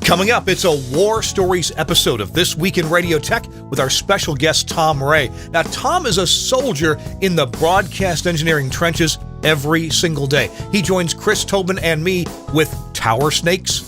Coming up, it's a War Stories episode of This Week in Radio Tech with our special guest, Tom Ray. Now, Tom is a soldier in the broadcast engineering trenches every single day. He joins Chris Tobin and me with tower snakes,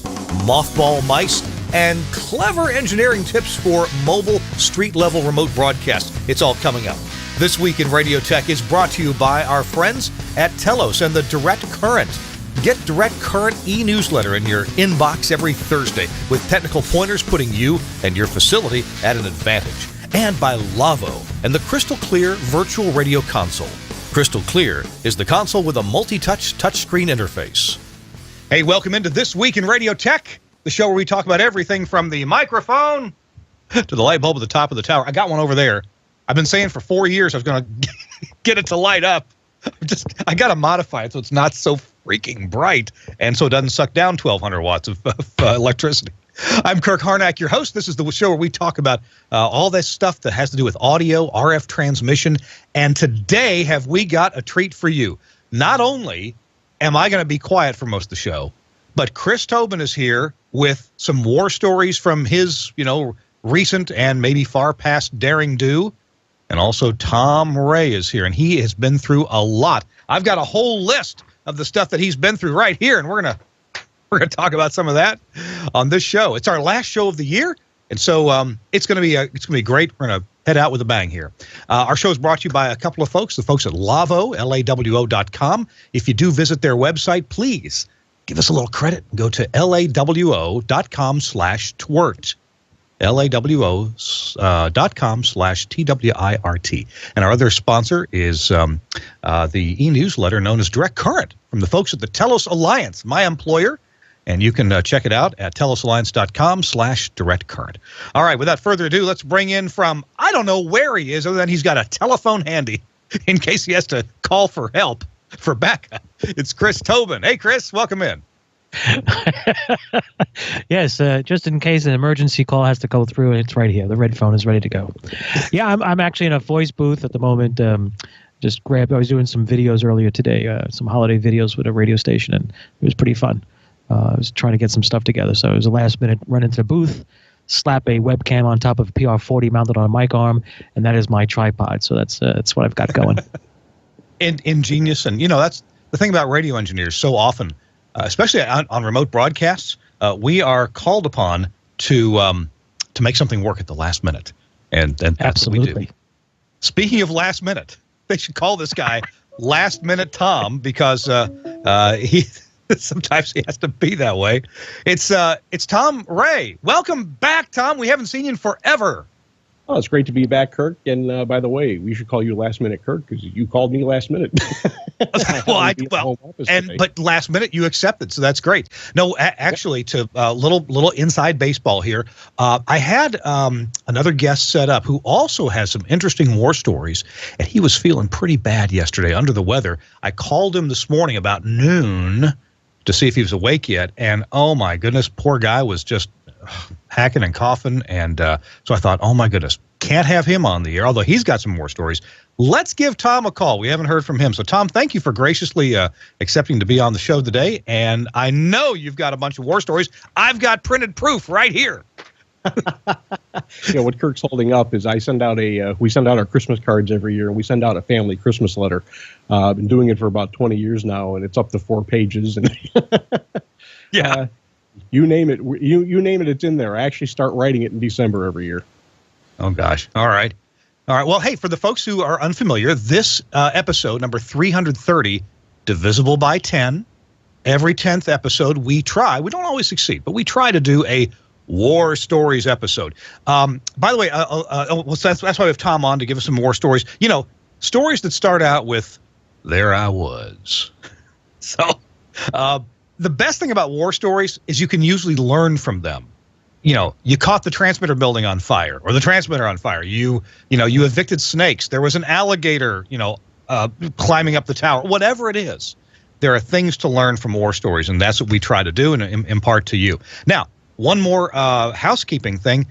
mothball mice, and clever engineering tips for mobile street-level remote broadcast. It's all coming up. This Week in Radio Tech is brought to you by our friends at Telos and the Direct Current. Get Direct Current e-newsletter in your inbox every Thursday with technical pointers putting you and your facility at an advantage. And by Lavo and the Crystal Clear Virtual Radio Console. Crystal Clear is the console with a multi-touch touchscreen interface. Hey, welcome into This Week in Radio Tech, the show where we talk about everything from the microphone to the light bulb at the top of the tower. I got one over there. I've been saying for 4 years I was going to get it to light up. I got to modify it so it's not so freaking bright and so it doesn't suck down 1,200 watts of electricity. I'm Kirk Harnack, your host. This is the show where we talk about all this stuff that has to do with audio, RF transmission, and today have we got a treat for you. Not only am I going to be quiet for most of the show, but Chris Tobin is here with some war stories from his, recent and maybe far past daring do. And also Tom Ray is here, and he has been through a lot. I've got a whole list of the stuff that he's been through right here, and we're gonna talk about some of that on this show. It's our last show of the year, and so it's gonna be great. We're gonna head out with a bang here. Our show is brought to you by a couple of folks, the folks at Lavo, LAWO.com. If you do visit their website, please give us a little credit and go to LAWO.com/TWiRT. LAWO.com/TWiRT. And our other sponsor is the e-newsletter known as Direct Current from the folks at the Telos Alliance, my employer. And you can check it out at telosalliance.com/directcurrent. All right, without further ado, let's bring in from, I don't know where he is, other than he's got a telephone handy in case he has to call for help, for backup. It's Chris Tobin. Hey, Chris, welcome in. Yes, just in case an emergency call has to go through, it's right here. The red phone is ready to go. Yeah, I'm actually in a voice booth at the moment. I was doing some videos earlier today, some holiday videos with a radio station, and it was pretty fun. I was trying to get some stuff together, so it was a last minute run into the booth, slap a webcam on top of a PR40 mounted on a mic arm, and that is my tripod. So that's what I've got going. Ingenious, and that's the thing about radio engineers. So often, especially on remote broadcasts, we are called upon to make something work at the last minute, and that's absolutely what we do. Speaking of last minute, they should call this guy Last Minute Tom because he sometimes he has to be that way. It's Tom Ray. Welcome back, Tom. We haven't seen you in forever. Oh, it's great to be back, Kirk. And by the way, we should call you Last Minute Kirk because you called me last minute. But last minute you accepted, so that's great. No, actually, to little inside baseball here. I had another guest set up who also has some interesting war stories, and he was feeling pretty bad yesterday, under the weather. I called him this morning about noon to see if he was awake yet, and oh my goodness, poor guy was just hacking and coughing, and so I thought, oh my goodness, can't have him on the air, although he's got some more stories. Let's give Tom a call. We haven't heard from him. So Tom, thank you for graciously accepting to be on the show today, and I know you've got a bunch of war stories. I've got printed proof right here. What Kirk's holding up is we send out our Christmas cards every year, and we send out a family Christmas letter. I've been doing it for about 20 years now, and it's up to 4 pages. And yeah. You name it. You name it. It's in there. I actually start writing it in December every year. Oh gosh. All right. Well, hey, for the folks who are unfamiliar, this episode number 330, divisible by 10. Every 10th episode, we don't always succeed, but we try to do a war stories episode. By the way, that's why we have Tom on to give us some war stories. Stories that start out with "There I was." So. The best thing about war stories is you can usually learn from them. You caught the transmitter building on fire, or the transmitter on fire. You evicted snakes. There was an alligator, climbing up the tower. Whatever it is, there are things to learn from war stories, and that's what we try to do and impart to you. Now, one more housekeeping thing.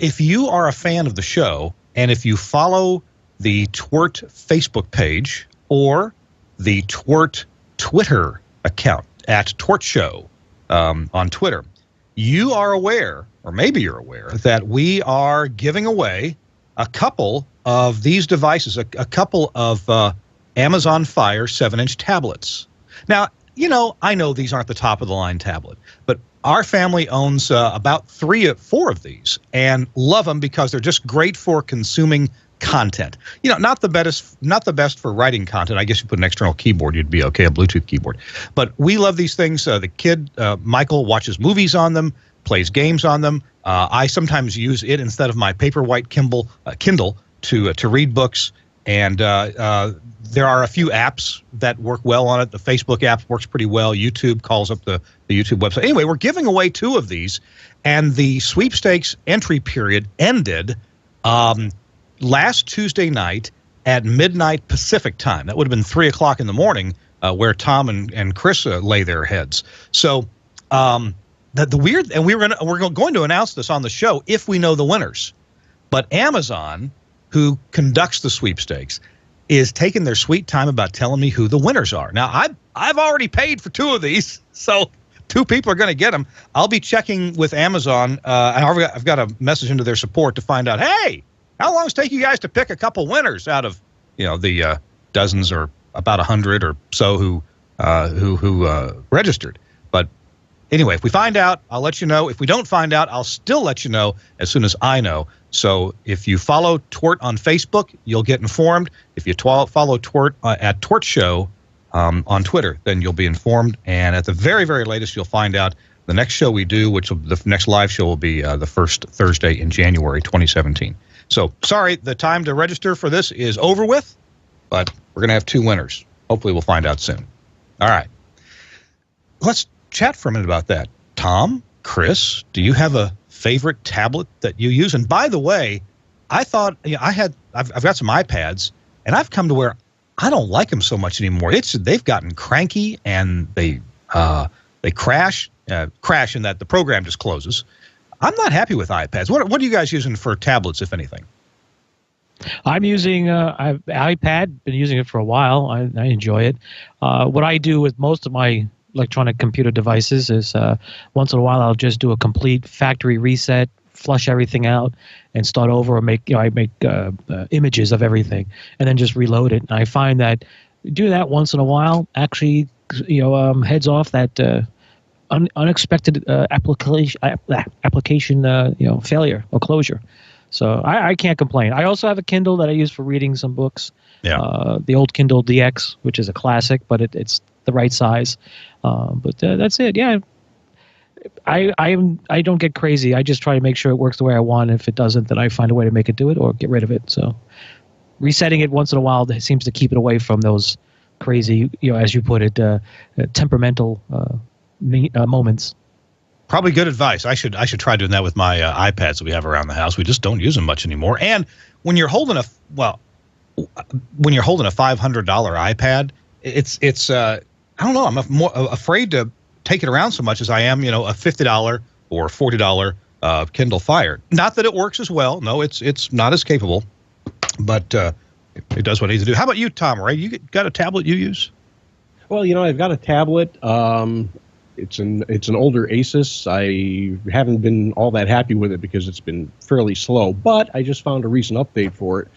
If you are a fan of the show, and if you follow the TWiRT Facebook page or the TWiRT Twitter account, at TWiRT Show on Twitter, you are aware, or maybe you're aware, that we are giving away a couple of these devices, a couple of Amazon Fire 7-inch tablets. Now, I know these aren't the top of the line tablet, but our family owns about 3 or 4 of these and love them because they're just great for consuming content. Not the best for writing content. I guess you put an external keyboard, you'd be okay, a Bluetooth keyboard. But we love these things. The kid, Michael, watches movies on them, plays games on them. I sometimes use it instead of my Paperwhite Kindle to read books. And there are a few apps that work well on it. The Facebook app works pretty well. YouTube calls up the YouTube website. Anyway, we're giving away 2 of these, and the sweepstakes entry period ended last Tuesday night at midnight Pacific time. That would have been 3 o'clock in the morning where Tom and Chris lay their heads. So the weird, and we're going to announce this on the show if we know the winners. But Amazon, who conducts the sweepstakes, is taking their sweet time about telling me who the winners are. Now, I've already paid for 2 of these, so 2 people are going to get them. I'll be checking with Amazon. I've got a message into their support to find out, hey, how long does it take you guys to pick a couple winners out of the dozens or about 100 or so who registered? But anyway, if we find out, I'll let you know. If we don't find out, I'll still let you know as soon as I know. So if you follow TWiRT on Facebook, you'll get informed. If you follow TWiRT at TWiRT Show on Twitter, then you'll be informed. And at the very, very latest, you'll find out the next show we do, the next live show will be the first Thursday in January 2017. So sorry, the time to register for this is over with, but we're going to have 2 winners. Hopefully we'll find out soon. All right. Let's chat for a minute about that. Tom, Chris, do you have a favorite tablet that you use? And by the way, I thought I've got some iPads, and I've come to where I don't like them so much anymore. They've gotten cranky, and they crash in that the program just closes. I'm not happy with iPads. What are you guys using for tablets, if anything? I'm using iPad. Been using it for a while. I enjoy it. What I do with most of my electronic computer devices is once in a while I'll just do a complete factory reset, flush everything out, and start over. Or I make images of everything, and then just reload it. And I find that do that once in a while actually heads off that unexpected application failure or closure. So I can't complain. I also have a Kindle that I use for reading some books. Yeah. The old Kindle DX, which is a classic, but it's the right size. But that's it. Yeah. I don't get crazy. I just try to make sure it works the way I want. If it doesn't, then I find a way to make it do it or get rid of it. So resetting it once in a while seems to keep it away from those crazy, as you put it, temperamental moments. Probably good advice. I should try doing that with my iPads that we have around the house. We just don't use them much anymore. And when you're holding a $500 iPad, it's I don't know. I'm more afraid to take it around so much as I am, a $50 or $40 Kindle Fire. Not that it works as well. No, it's not as capable, but it does what it needs to do. How about you, Tom Ray? You got a tablet you use? Well, I've got a tablet. It's an older Asus. I haven't been all that happy with it because it's been fairly slow, but I just found a recent update for it.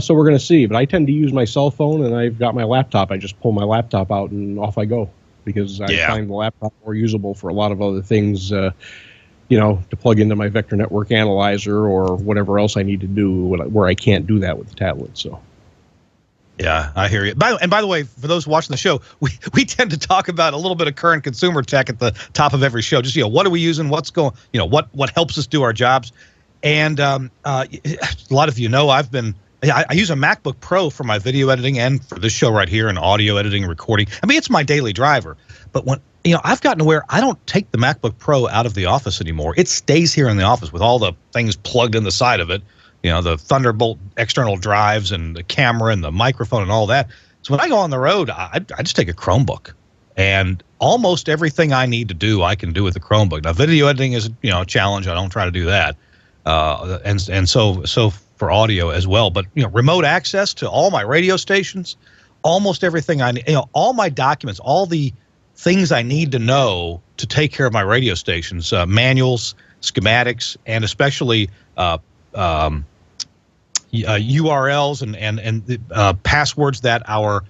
So we're going to see. But I tend to use my cell phone, and I've got my laptop. I just pull my laptop out and off I go because I find the laptop more usable for a lot of other things, to plug into my vector network analyzer or whatever else I need to do where I can't do that with the tablet. So. Yeah, I hear you. By the way, for those watching the show, we tend to talk about a little bit of current consumer tech at the top of every show. Just what are we using? What's going? What helps us do our jobs? And a lot of I use a MacBook Pro for my video editing and for this show right here and audio editing and recording. I mean, it's my daily driver. But when I've gotten to where I don't take the MacBook Pro out of the office anymore. It stays here in the office with all the things plugged in the side of it. The Thunderbolt external drives and the camera and the microphone and all that. So when I go on the road, I just take a Chromebook. And almost everything I need to do, I can do with the Chromebook. Now, video editing is a challenge. I don't try to do that. And so for audio as well. But, remote access to all my radio stations, almost everything I need, all my documents, all the things I need to know to take care of my radio stations, manuals, schematics, and especially URLs and passwords that our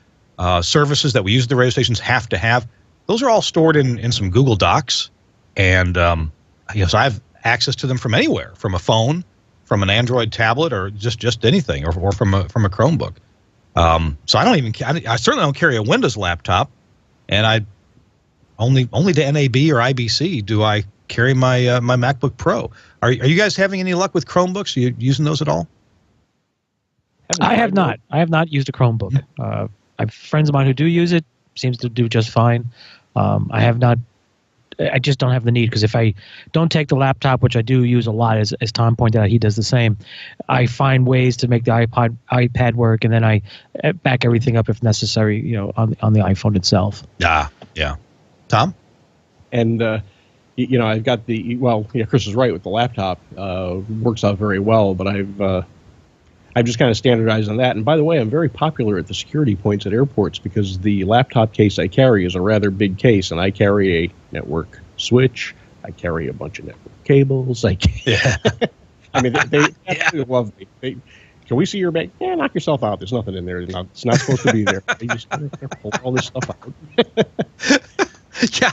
services that we use at the radio stations have to have. Those are all stored in some Google Docs, and so I have access to them from anywhere, from a phone, from an Android tablet, or just anything, or from a Chromebook. So I certainly don't carry a Windows laptop, and I only to NAB or IBC do I carry my my MacBook Pro. Are you guys having any luck with Chromebooks? Are you using those at all? I have not. I have not used a Chromebook. I have friends of mine who do use it. Seems to do just fine. I have not. I just don't have the need, because if I don't take the laptop, which I do use a lot, as Tom pointed out, he does the same. I find ways to make the iPad work, and then I back everything up if necessary, on the iPhone itself. Yeah. Tom? And I've got Chris is right with the laptop. Works out very well, but I've just kind of standardized on that. And by the way, I'm very popular at the security points at airports, because the laptop case I carry is a rather big case, and I carry a network switch. I carry a bunch of network cables. I mean, they absolutely love me. Can we see your bag? Yeah, knock yourself out. There's nothing in there. It's not supposed to be there. They just pull all this stuff out. Yeah,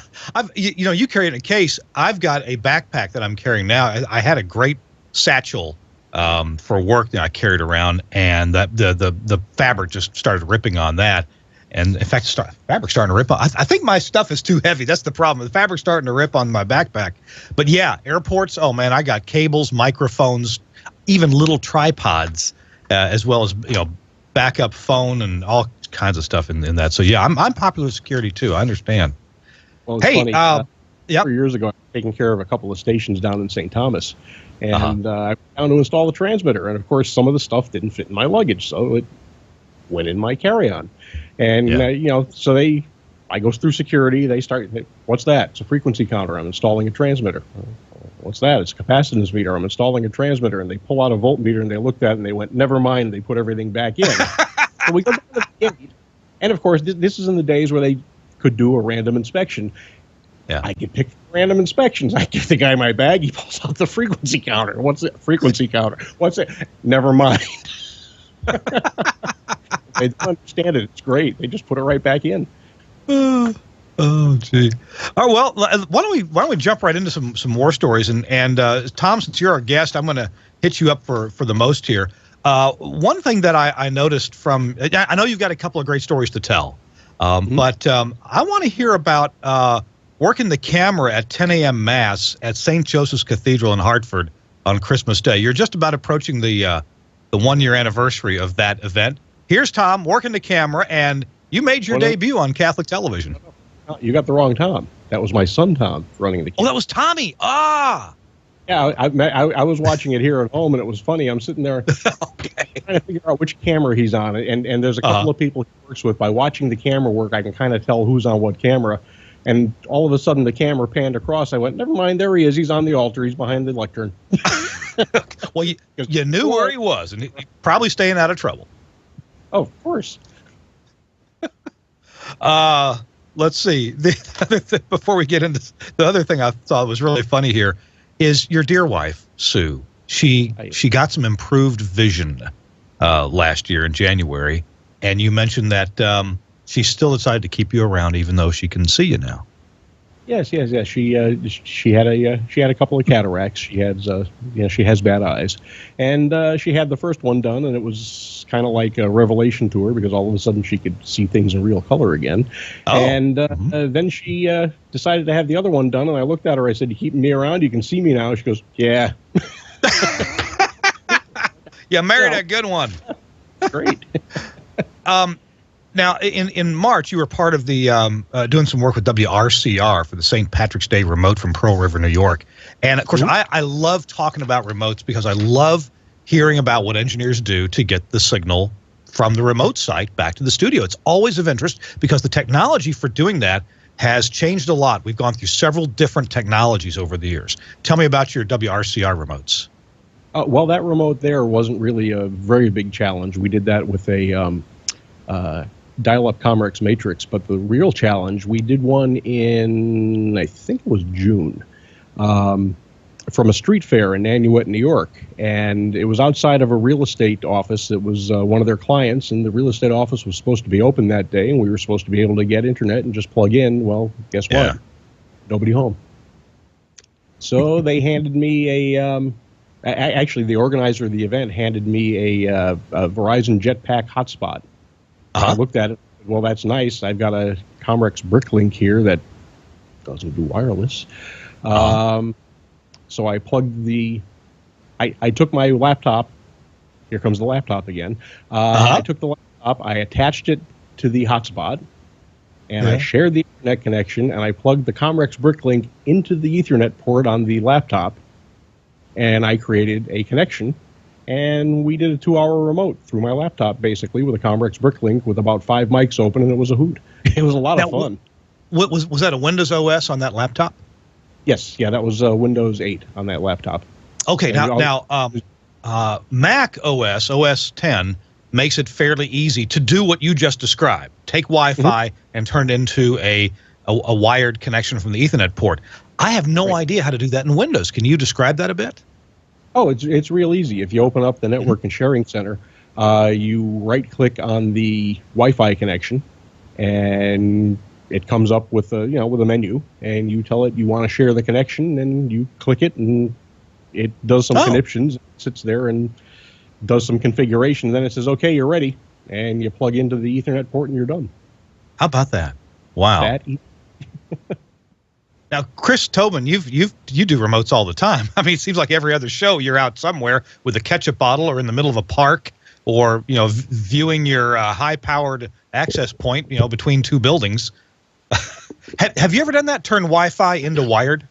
you carry it in a case. I've got a backpack that I'm carrying now. I had a great satchel for work that I carried around, and the fabric just started ripping on that. And in fact, fabric's starting to rip on. I think my stuff is too heavy. That's the problem. The fabric's starting to rip on my backpack. But yeah, airports. Oh man, I got cables, microphones, even little tripods, as well as backup phone and all kinds of stuff in that. So yeah, I'm popular with security too. I understand. Well, it's funny. 4 years ago, I was taking care of a couple of stations down in St. Thomas, and I went down to install the transmitter. And of course, some of the stuff didn't fit in my luggage, so it went in my carry-on. And so I go through security. They start, what's that? It's a frequency counter. I'm installing a transmitter. What's that? It's a capacitance meter. I'm installing a transmitter. And they pull out a voltmeter, and they looked at it, and they went, never mind. They put everything back in. So we go to the gate. And of course, this is in the days where they could do a random inspection. Yeah. I can pick random inspections. I give the guy my bag. He pulls out the frequency counter. What's it? Frequency counter. What's it? Never mind. They don't understand it. It's great. They just put it right back in. Oh, gee. Oh, well, why don't we jump right into some more stories? And Tom, since you're our guest, I'm going to hit you up for the most here. One thing that I noticed from, I know you've got a couple of great stories to tell, but I want to hear about working the camera at 10 a.m. Mass at St. Joseph's Cathedral in Hartford on Christmas Day. You're just about approaching the 1-year anniversary of that event. Here's Tom working the camera, and you made your debut on Catholic television. You got the wrong Tom. That was my son, Tom, running the camera. Oh, that was Tommy. Ah! Yeah, I was watching it here at home, and it was funny. I'm sitting there trying to figure out which camera he's on. And there's a couple of people he works with. By watching the camera work, I can kind of tell who's on what camera. And all of a sudden, the camera panned across. I went, never mind, there he is. He's on the altar. He's behind the lectern. Well, you knew where he was, and he's probably staying out of trouble. Oh, of course. Let's see. Before we get into the other thing I thought was really funny here is your dear wife, Sue. She got some improved vision last year in January, and you mentioned that she still decided to keep you around even though she can see you now. Yes. She had a couple of cataracts. She has bad eyes, and she had the first one done, and it was kind of like a revelation to her because all of a sudden she could see things in real color again. Oh. And then she decided to have the other one done, and I looked at her. I said, "You keeping me around? You can see me now." She goes, "Yeah." You married a good one. Great. Now, in March, you were part of the doing some work with WRCR for the St. Patrick's Day remote from Pearl River, New York. And, of course, I love talking about remotes because I love hearing about what engineers do to get the signal from the remote site back to the studio. It's always of interest because the technology for doing that has changed a lot. We've gone through several different technologies over the years. Tell me about your WRCR remotes. Well, that remote there wasn't really a very big challenge. We did that with a dial-up Comrex matrix, but the real challenge, we did one in, I think it was June, from a street fair in Nanuet, New York. And it was outside of a real estate office. It was one of their clients, and the real estate office was supposed to be open that day, and we were supposed to be able to get internet and just plug in. Well, guess what? Nobody home. So they handed me actually, the organizer of the event handed me a Verizon Jetpack hotspot. I looked at it. Well, that's nice. I've got a Comrex Bricklink here that doesn't do wireless. So I plugged I took my laptop. Here comes the laptop again. I took the laptop. I attached it to the hotspot, and I shared the Ethernet connection, and I plugged the Comrex Bricklink into the Ethernet port on the laptop, and I created a connection. And we did a 2-hour remote through my laptop, basically, with a Comrex Bricklink with about 5 mics open, and it was a hoot. It was a lot of fun. Was that a Windows OS on that laptop? Yes, yeah, that was Windows 8 on that laptop. Okay, now Mac OS 10, makes it fairly easy to do what you just described. Take Wi-Fi and turn it into a wired connection from the Ethernet port. I have no idea how to do that in Windows. Can you describe that a bit? Oh, it's real easy. If you open up the Network and Sharing Center, you right-click on the Wi-Fi connection, and it comes up with a with a menu, and you tell it you want to share the connection, and you click it, and it does some conniptions, sits there and does some configuration. Then it says, "Okay, you're ready," and you plug into the Ethernet port, and you're done. How about that? Wow. Now, Chris Tobin, you do remotes all the time. I mean, it seems like every other show you're out somewhere with a ketchup bottle, or in the middle of a park, or viewing your high-powered access point, between two buildings. Have you ever done that? Turn Wi-Fi into wired?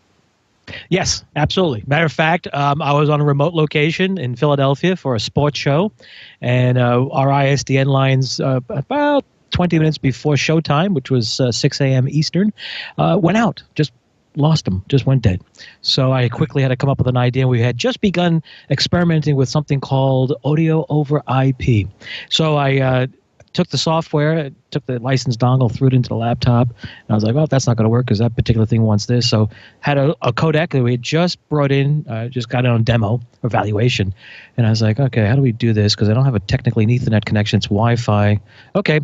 Yes, absolutely. Matter of fact, I was on a remote location in Philadelphia for a sports show, and our ISDN lines about 20 minutes before showtime, which was 6 a.m. Eastern, went out. Just lost them, just went dead. So I quickly had to come up with an idea. We had just begun experimenting with something called audio over IP. So I took the software, took the licensed dongle, threw it into the laptop, and I was like, well, that's not going to work because that particular thing wants this. So had a codec that we had just brought in, just got it on demo, evaluation, and I was like, okay, how do we do this? Because I don't have technically an Ethernet connection. It's Wi-Fi. Okay.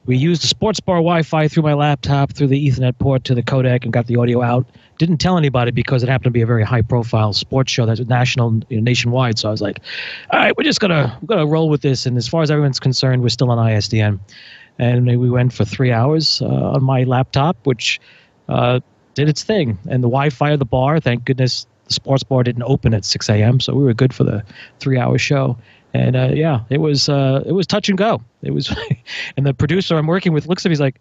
We used the sports bar Wi-Fi through my laptop, through the Ethernet port to the codec, and got the audio out. Didn't tell anybody because it happened to be a very high-profile sports show that's nationwide. So I was like, all right, we're just gonna roll with this. And as far as everyone's concerned, we're still on ISDN. And we went for 3 hours on my laptop, which did its thing. And the Wi-Fi of the bar, thank goodness, the sports bar didn't open at 6 a.m., so we were good for the 3-hour show. And it was touch and go. It was, and the producer I'm working with looks at me, he's like,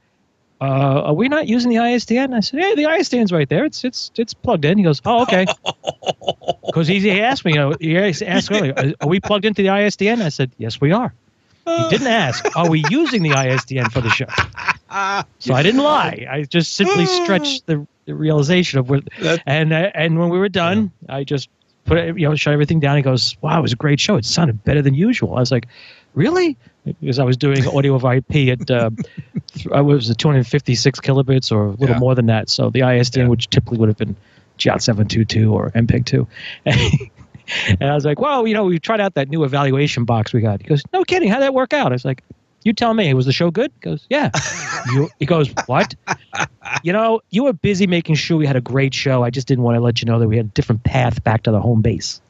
"Are we not using the ISDN?" I said, "Yeah, the ISDN's right there. It's plugged in." He goes, "Oh, okay." Because he asked me, he asked earlier, "Are we plugged into the ISDN?" I said, "Yes, we are." He didn't ask, "Are we using the ISDN for the show?" So I didn't lie. I just simply stretched the realization of what. And when we were done, I just put it, shut everything down. He goes, "Wow, it was a great show. It sounded better than usual." I was like, "Really?" Because I was doing audio over IP at I was 256 kilobits or a little more than that. So the ISDN, which typically would have been JOT 722 or MPEG 2. And I was like, "Well, we tried out that new evaluation box we got." He goes, "No kidding. How'd that work out?" I was like, "You tell me. Was the show good?" He goes, "Yeah." He goes, "What?" You were busy making sure we had a great show. I just didn't want to let you know that we had a different path back to the home base.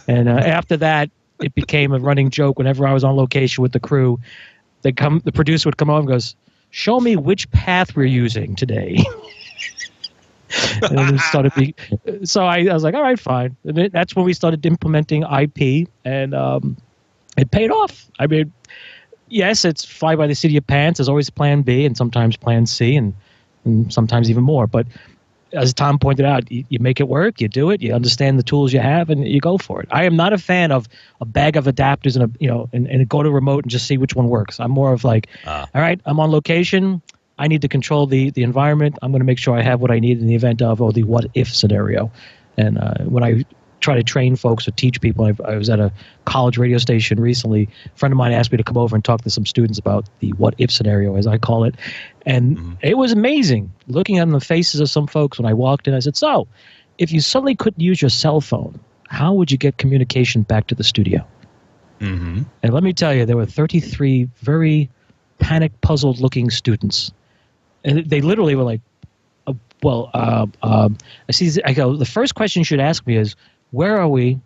And after that, it became a running joke. Whenever I was on location with the crew, the producer would come over and goes, "Show me which path we're using today." And then it started so I was like, all right, fine. And that's when we started implementing IP, and it paid off. I mean, yes, it's fly by the seat of your pants. There's always plan B and sometimes plan C and sometimes even more. But as Tom pointed out, you make it work, you do it, you understand the tools you have, and you go for it. I am not a fan of a bag of adapters and go to remote and just see which one works. I'm more of like, all right, I'm on location. I need to control the environment. I'm going to make sure I have what I need in the event of, or the what if scenario. And when I try to train folks or teach people. I was at a college radio station recently. A friend of mine asked me to come over and talk to some students about the what-if scenario, as I call it. And it was amazing looking at the faces of some folks when I walked in. I said, so if you suddenly couldn't use your cell phone, how would you get communication back to the studio? And let me tell you, there were 33 very panic, puzzled-looking students. And they literally were like, I go, the first question you should ask me is, where are we,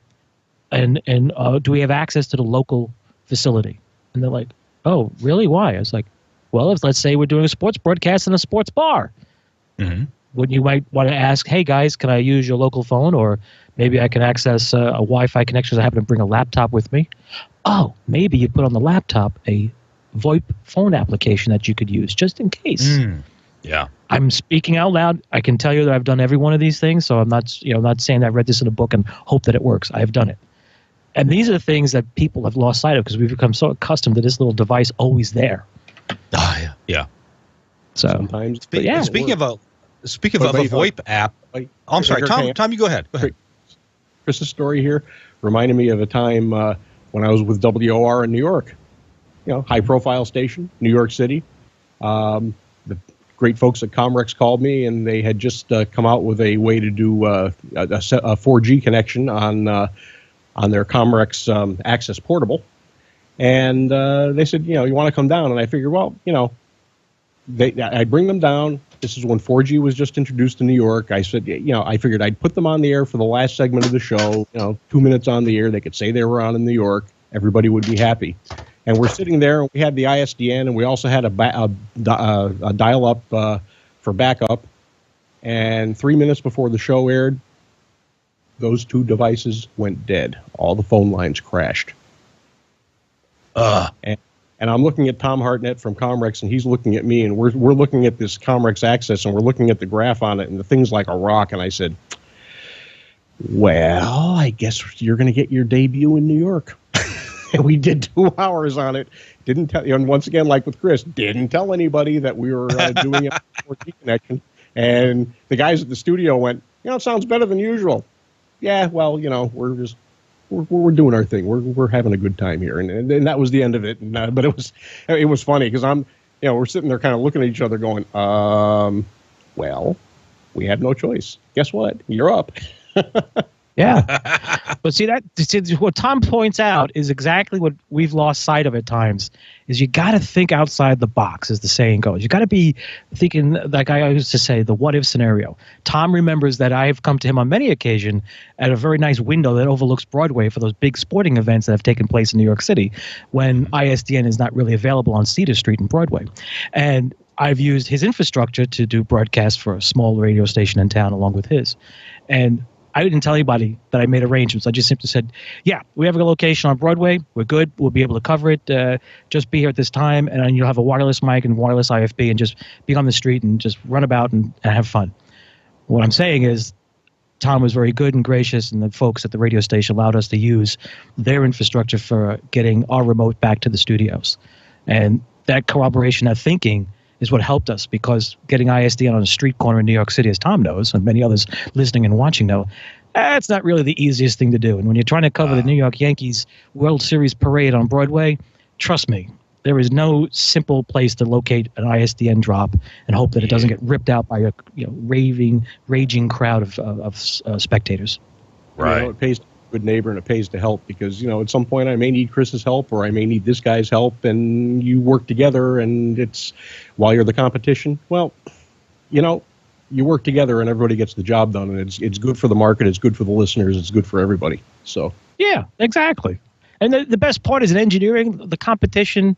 and do we have access to the local facility? And they're like, oh, really? Why? I was like, well, let's say we're doing a sports broadcast in a sports bar. When you might want to ask, hey, guys, can I use your local phone? Or maybe I can access a Wi-Fi connection. I happen to bring a laptop with me. Oh, maybe you put on the laptop a VoIP phone application that you could use just in case. Yeah. I'm speaking out loud. I can tell you that I've done every one of these things, so I'm not saying that I read this in a book and hope that it works. I have done it. And these are the things that people have lost sight of because we've become so accustomed to this little device always there. Yeah. So sometimes, Speaking of a VoIP app, I'm sorry, Tom, you go ahead. Go ahead. Chris's story here reminded me of a time when I was with WOR in New York. High-profile station, New York City. The great folks at Comrex called me, and they had just come out with a way to do a 4G connection on their Comrex Access Portable. And they said, you want to come down? And I figured, well, I'd bring them down. This is when 4G was just introduced in New York. I said, I figured I'd put them on the air for the last segment of the show. 2 minutes on the air. They could say they were on in New York. Everybody would be happy. And we're sitting there, and we had the ISDN, and we also had a dial-up for backup. And 3 minutes before the show aired, those two devices went dead. All the phone lines crashed. And I'm looking at Tom Hartnett from Comrex, and he's looking at me, and we're looking at this Comrex Access, and we're looking at the graph on it, and the thing's like a rock. And I said, well, I guess you're going to get your debut in New York. And we did 2 hours on it. Didn't tell you, and once again, like with Chris, didn't tell anybody that we were doing a 4G connection. And the guys at the studio went, it sounds better than usual. Yeah, well, we're doing our thing. We're having a good time here, and that was the end of it. And, but it was funny because we're sitting there kind of looking at each other, going, well, we had no choice. Guess what? You're up. Yeah. But see, what Tom points out is exactly what we've lost sight of at times, is you got to think outside the box, as the saying goes. You got to be thinking, like I used to say, the what-if scenario. Tom remembers that I have come to him on many occasions at a very nice window that overlooks Broadway for those big sporting events that have taken place in New York City when ISDN is not really available on Cedar Street and Broadway. And I've used his infrastructure to do broadcasts for a small radio station in town along with his. And I didn't tell anybody that I made arrangements. I just simply said, yeah, we have a location on Broadway. We're good. We'll be able to cover it. Just be here at this time, and then you'll have a wireless mic and wireless IFB, and just be on the street and just run about and have fun. What I'm saying is Tom was very good and gracious, and the folks at the radio station allowed us to use their infrastructure for getting our remote back to the studios. And that corroboration, that thinking, is what helped us, because getting ISDN on a street corner in New York City, as Tom knows, and many others listening and watching know, it's not really the easiest thing to do. And when you're trying to cover the New York Yankees World Series parade on Broadway, trust me, there is no simple place to locate an ISDN drop and hope that it doesn't get ripped out by a raging crowd of spectators. Right. It pays to be a good neighbor, and it pays to help, because at some point I may need Chris's help, or I may need this guy's help, and you work together, and it's while you're the competition. Well, you work together, and everybody gets the job done, and it's good for the market, it's good for the listeners, it's good for everybody. So yeah, exactly. And the best part is in engineering, the competition.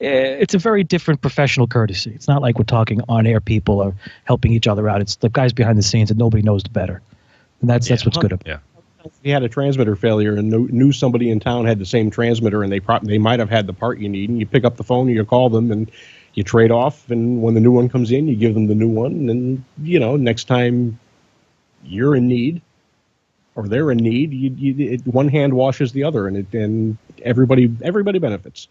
It's a very different professional courtesy. It's not like we're talking on-air people or helping each other out. It's the guys behind the scenes that nobody knows the better. And that's what's good about it. Yeah. He had a transmitter failure and knew somebody in town had the same transmitter, and they might have had the part you need, and you pick up the phone and you call them and you trade off, and when the new one comes in, you give them the new one, and next time you're in need or they're in need, one hand washes the other, and everybody benefits.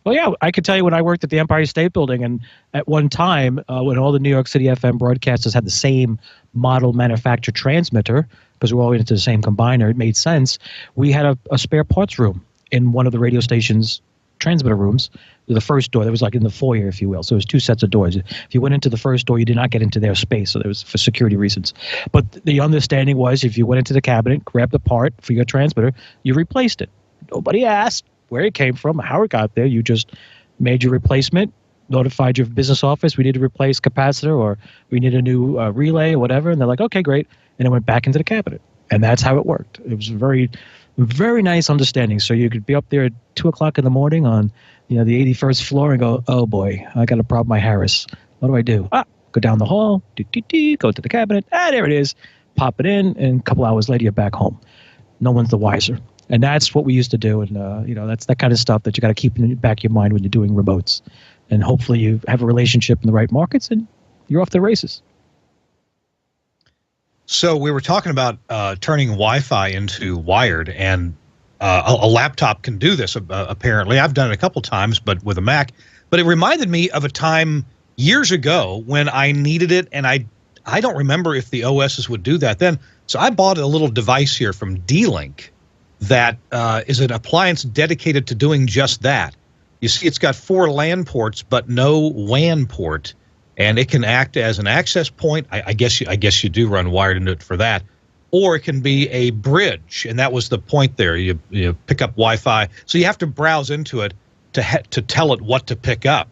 Well, yeah, I could tell you when I worked at the Empire State Building, and at one time when all the New York City FM broadcasters had the same model manufactured transmitter, because we all went into the same combiner, it made sense. We had a spare parts room in one of the radio station's transmitter rooms. The first door that was like in the foyer, if you will. So it was two sets of doors. If you went into the first door, you did not get into their space. So that was for security reasons. But the understanding was if you went into the cabinet, grabbed the part for your transmitter, you replaced it. Nobody asked where it came from, how it got there. You just made your replacement, notified your business office, we need to replace capacitor or we need a new relay or whatever. And they're like, okay, great. And it went back into the cabinet. And that's how it worked. It was a very, very nice understanding. So you could be up there at 2 o'clock in the morning on the 81st floor and go, oh boy, I got a problem with my Harris. What do I do? Go down the hall, go to the cabinet. There it is. Pop it in, and a couple hours later, you're back home. No one's the wiser. And that's what we used to do. And, that's that kind of stuff that you got to keep in the back of your mind when you're doing remotes. And hopefully you have a relationship in the right markets and you're off the races. So we were talking about turning Wi-Fi into wired, and a laptop can do this, apparently. I've done it a couple times, but with a Mac. But it reminded me of a time years ago when I needed it, and I don't remember if the OSs would do that then. So I bought a little device here from D-Link that is an appliance dedicated to doing just that. You see, it's got 4 LAN ports, but no WAN port, and it can act as an access point. I guess you do run wired into it for that. Or it can be a bridge, and that was the point there. You pick up Wi-Fi, so you have to browse into it to tell it what to pick up,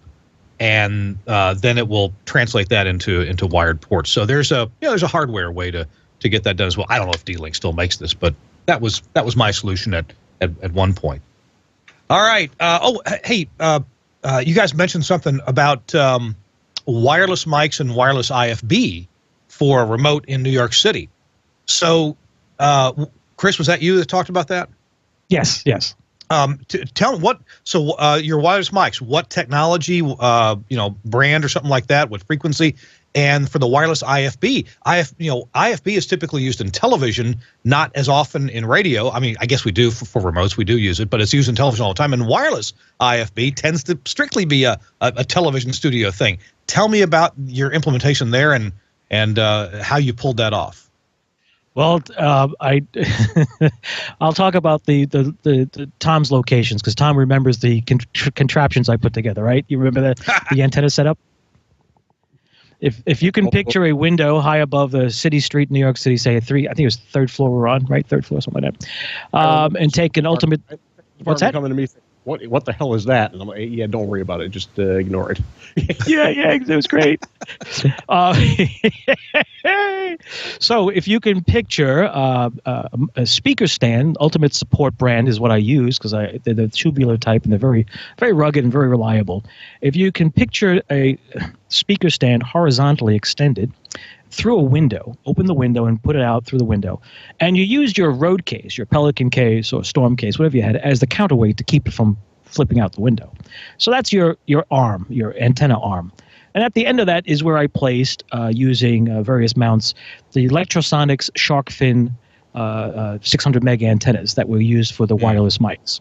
and then it will translate that into wired ports. So there's a hardware way to get that done as well. I don't know if D-Link still makes this, but that was my solution at one point. All right. Hey, you guys mentioned something about wireless mics and wireless IFB for a remote in New York City. So, Chris, was that you that talked about that? Yes. Tell what. So, your wireless mics, what technology, brand or something like that, what frequency, and for the wireless IFB, IFB is typically used in television, not as often in radio. I mean, I guess we do for remotes, we do use it, but it's used in television all the time. And wireless IFB tends to strictly be a television studio thing. Tell me about your implementation there and how you pulled that off. Well, I'll talk about the Tom's locations, because Tom remembers the contraptions I put together, right? You remember the antenna setup? If you can picture a window high above the city street in New York City, say I think it was 3rd floor we're on, right? 3rd floor, something like that. And take an ultimate. What's that? Coming to me, what the hell is that? And I'm like, yeah, don't worry about it. Just ignore it. yeah, it was great. So if you can picture a speaker stand, Ultimate Support brand is what I use, because they're the tubular type and they're very, very rugged and very reliable. If you can picture a speaker stand horizontally extended through a window, open the window and put it out through the window, and you used your road case, your Pelican case or Storm case, whatever you had, as the counterweight to keep it from flipping out the window. So that's your arm, your antenna arm. And at the end of that is where I placed, using various mounts, the Electrosonics shark fin 600 meg antennas that were used for the wireless mics.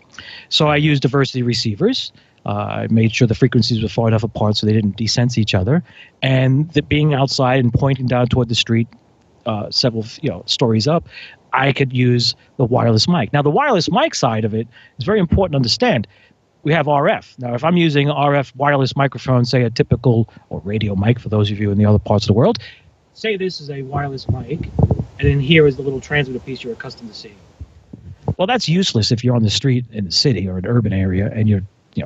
So I used diversity receivers. I made sure the frequencies were far enough apart so they didn't desense each other. And being outside and pointing down toward the street, several stories up, I could use the wireless mic. Now, the wireless mic side of it is very important to understand. We have RF. Now, if I'm using RF wireless microphone, say a typical or radio mic for those of you in the other parts of the world, say this is a wireless mic, and then here is the little transmitter piece you're accustomed to seeing. Well, that's useless if you're on the street in the city or an urban area and you're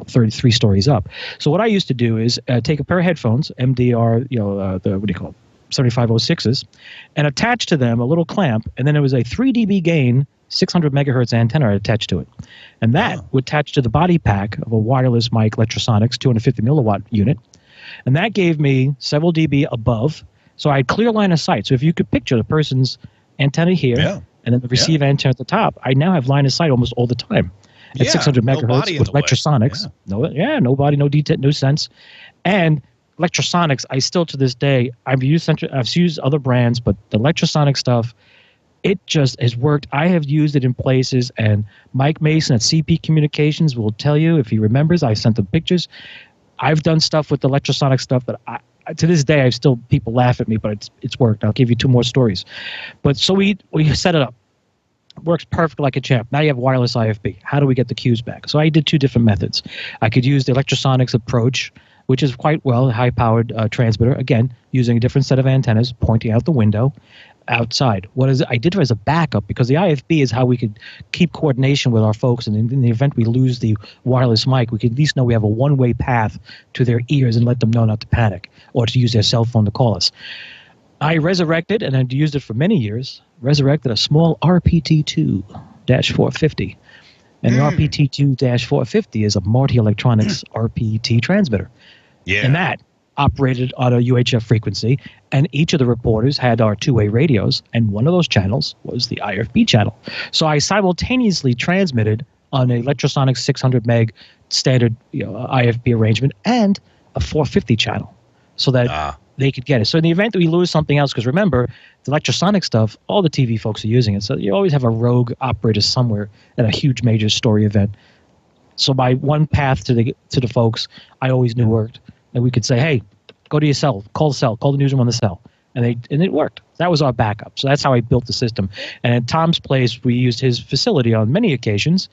33 stories up. So what I used to do is take a pair of headphones, MDR, the what do you call it, 7506s, and attach to them a little clamp, and then there was a 3 dB gain 600 megahertz antenna attached to it. And that would attach to the body pack of a wireless mic Electrosonics 250 milliwatt unit. And that gave me several dB above. So I had clear line of sight. So if you could picture the person's antenna here and then the receive antenna at the top, I now have line of sight almost all the time at 600 megahertz with Electrosonics. No body, no detail, no sense. And Electrosonics, I still to this day, I've used other brands, but the Electrosonic stuff, it just has worked. I have used it in places, and Mike Mason at CP Communications will tell you, if he remembers, I sent him pictures. I've done stuff with the Electrosonic stuff that to this day, people laugh at me, but it's worked. I'll give you 2 more stories. But so we set it up. Works perfect like a champ. Now you have wireless IFB. How do we get the cues back? So I did 2 different methods. I could use the electrosonics approach, which is quite well a high-powered transmitter. Again, using a different set of antennas, pointing out the window outside. I did it as a backup because the IFB is how we could keep coordination with our folks. And in the event we lose the wireless mic, we could at least know we have a one-way path to their ears and let them know not to panic or to use their cell phone to call us. I resurrected, and I used it for many years, resurrected a small RPT2-450. And the RPT2-450 is a Marty Electronics RPT transmitter. Yeah. And that operated on a UHF frequency, and each of the reporters had our 2-way radios, and one of those channels was the IFB channel. So I simultaneously transmitted on an Electrosonic 600 meg standard IFB arrangement and a 450 channel so that they could get it. So in the event that we lose something else, because remember, the electrosonic stuff, all the TV folks are using it. So you always have a rogue operator somewhere at a huge major story event. So my one path to the folks, I always knew worked. And we could say, hey, go to your cell, call the newsroom on the cell. And it worked. That was our backup. So that's how I built the system. And at Tom's place, we used his facility on many occasions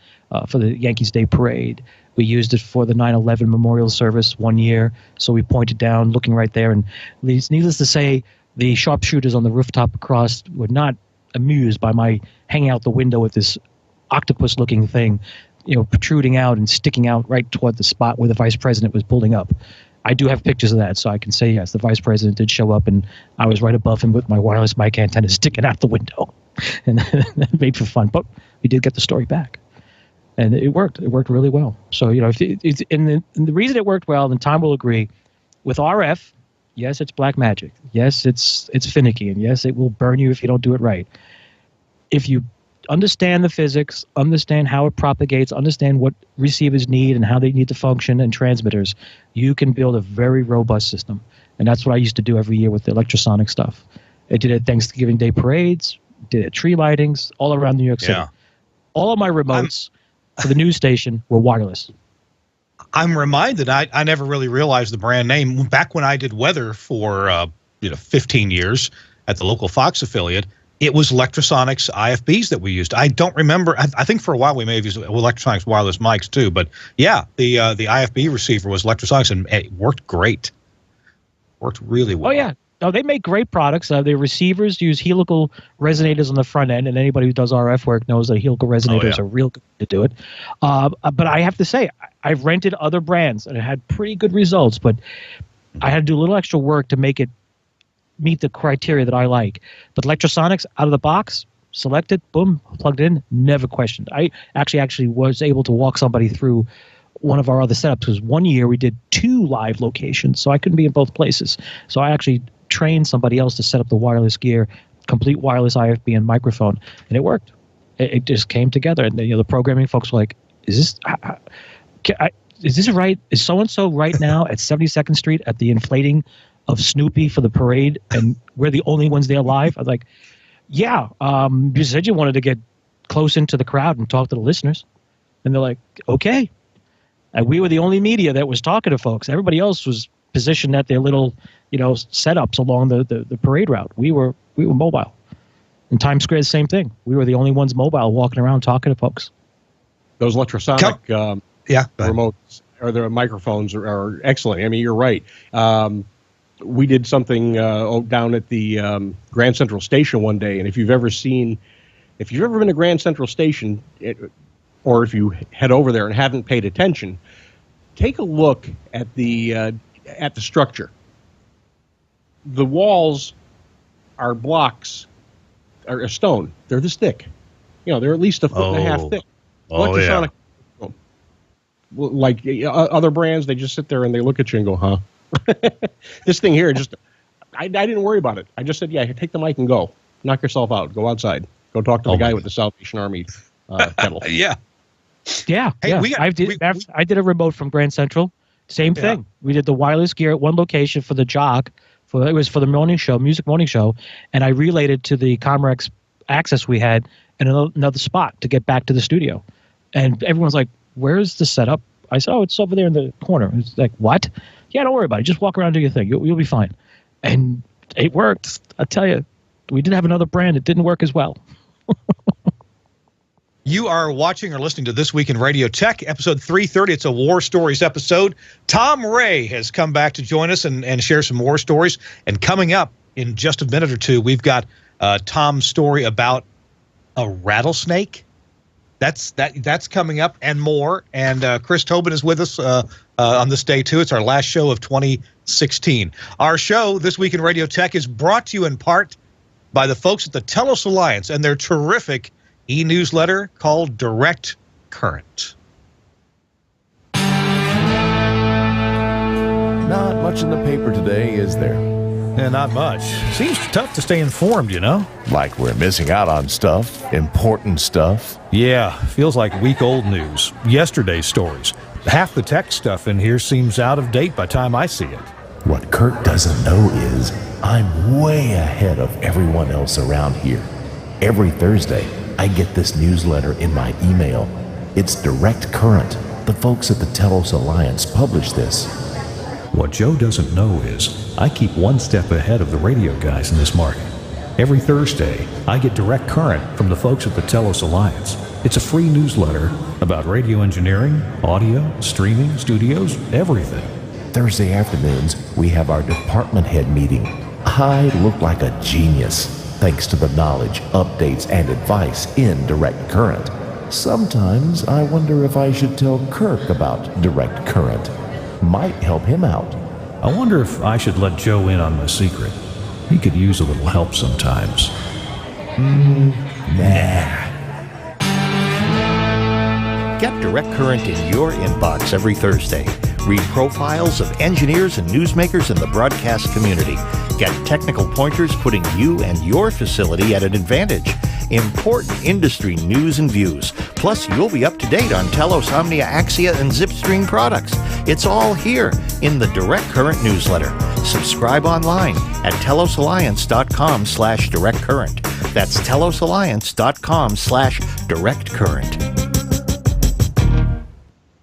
for the Yankees Day Parade. We used it for the 9/11 memorial service one year. So we pointed down, looking right there. And needless to say, the sharpshooters on the rooftop across were not amused by my hanging out the window with this octopus-looking thing, protruding out and sticking out right toward the spot where the vice president was pulling up. I do have pictures of that, so I can say, yes, the vice president did show up, and I was right above him with my wireless mic antenna sticking out the window. And that made for fun. But we did get the story back. And it worked. It worked really well. So, and the reason it worked well, and Tom will agree, with RF, yes, it's black magic. Yes, it's finicky. And yes, it will burn you if you don't do it right. If you understand the physics, understand how it propagates, understand what receivers need and how they need to function, and transmitters, you can build a very robust system. And that's what I used to do every year with the electrosonic stuff. I did it at Thanksgiving Day parades, did it at tree lightings, all around New York City. Yeah. All of my remotes for the news station were wireless. I'm reminded, I never really realized the brand name. Back when I did weather for 15 years at the local Fox affiliate, it was Electrosonics IFBs that we used. I don't remember. I think for a while we may have used Electrosonics wireless mics too. But yeah, the IFB receiver was Electrosonics, and it worked great. Worked really well. Oh yeah. No, they make great products. The receivers use helical resonators on the front end, and anybody who does RF work knows that helical resonators are real good to do it. But I have to say, I've rented other brands, and it had pretty good results, but I had to do a little extra work to make it meet the criteria that I like. But Electrosonics, out of the box, selected, boom, plugged in, never questioned. I actually was able to walk somebody through one of our other setups, because one year we did 2 live locations, so I couldn't be in both places. So I actually trained somebody else to set up the wireless gear, complete wireless IFB and microphone, and it worked. It just came together. And the programming folks were like, is this right? Is so-and-so right now at 72nd Street at the inflating of Snoopy for the parade, and we're the only ones there live? I was like, yeah, you said you wanted to get close into the crowd and talk to the listeners. And they're like, okay. And we were the only media that was talking to folks. Everybody else was positioned at their little, setups along the parade route. We were mobile. In Times Square, the same thing. We were the only ones mobile, walking around talking to folks. Those electrosonic remotes or the microphones are excellent. I mean, you're right. We did something down at the Grand Central Station one day, and if you've ever been to Grand Central Station, or if you head over there and haven't paid attention, take a look at the structure. The walls are blocks, are stone. They're this thick. They're at least a foot and a half thick. Electrosonic. Yeah. Like other brands, they just sit there and they look at you and go, huh? This thing here, I didn't worry about it. I just said, yeah, take the mic and go. Knock yourself out. Go outside. Go talk to the guy with the Salvation Army kettle. Yeah. Yeah. Hey, yeah. I did a remote from Grand Central. Same thing. We did the wireless gear at one location for the jock. It was for the morning show, music morning show, and I relayed it to the Comrex access we had in another spot to get back to the studio. And everyone's like, where's the setup? I said, oh, it's over there in the corner. It's like, what? Yeah, don't worry about it. Just walk around and do your thing. You'll be fine. And it worked. I tell you, we did have another brand. It didn't work as well. You are watching or listening to This Week in Radio Tech, episode 330. It's a War Stories episode. Tom Ray has come back to join us and share some war stories. And coming up in just a minute or two, we've got Tom's story about a rattlesnake. That's coming up and more. And Chris Tobin is with us on this day, too. It's our last show of 2016. Our show, This Week in Radio Tech, is brought to you in part by the folks at the Telos Alliance and their terrific e-newsletter called Direct Current. Not much in the paper today, is there? Yeah, not much. Seems tough to stay informed, you know? Like we're missing out on stuff, important stuff. Yeah, feels like week-old news. Yesterday's stories. Half the tech stuff in here seems out of date by the time I see it. What Kurt doesn't know is I'm way ahead of everyone else around here. Every Thursday, I get this newsletter in my email. It's Direct Current. The folks at the Telos Alliance publish this. What Joe doesn't know is I keep one step ahead of the radio guys in this market. Every Thursday, I get Direct Current from the folks at the Telos Alliance. It's a free newsletter about radio engineering, audio, streaming, studios, everything. Thursday afternoons, we have our department head meeting. I look like a genius, thanks to the knowledge, updates, and advice in Direct Current. Sometimes I wonder if I should tell Kirk about Direct Current. Might help him out. I wonder if I should let Joe in on my secret. He could use a little help sometimes. Nah. Get Direct Current in your inbox every Thursday. Read profiles of engineers and newsmakers in the broadcast community. Get technical pointers putting you and your facility at an advantage. Important industry news and views. Plus, you'll be up to date on Telos, Omnia, Axia, and Zipstream products. It's all here in the Direct Current newsletter. Subscribe online at telosalliance.com/directcurrent. That's telosalliance.com/directcurrent.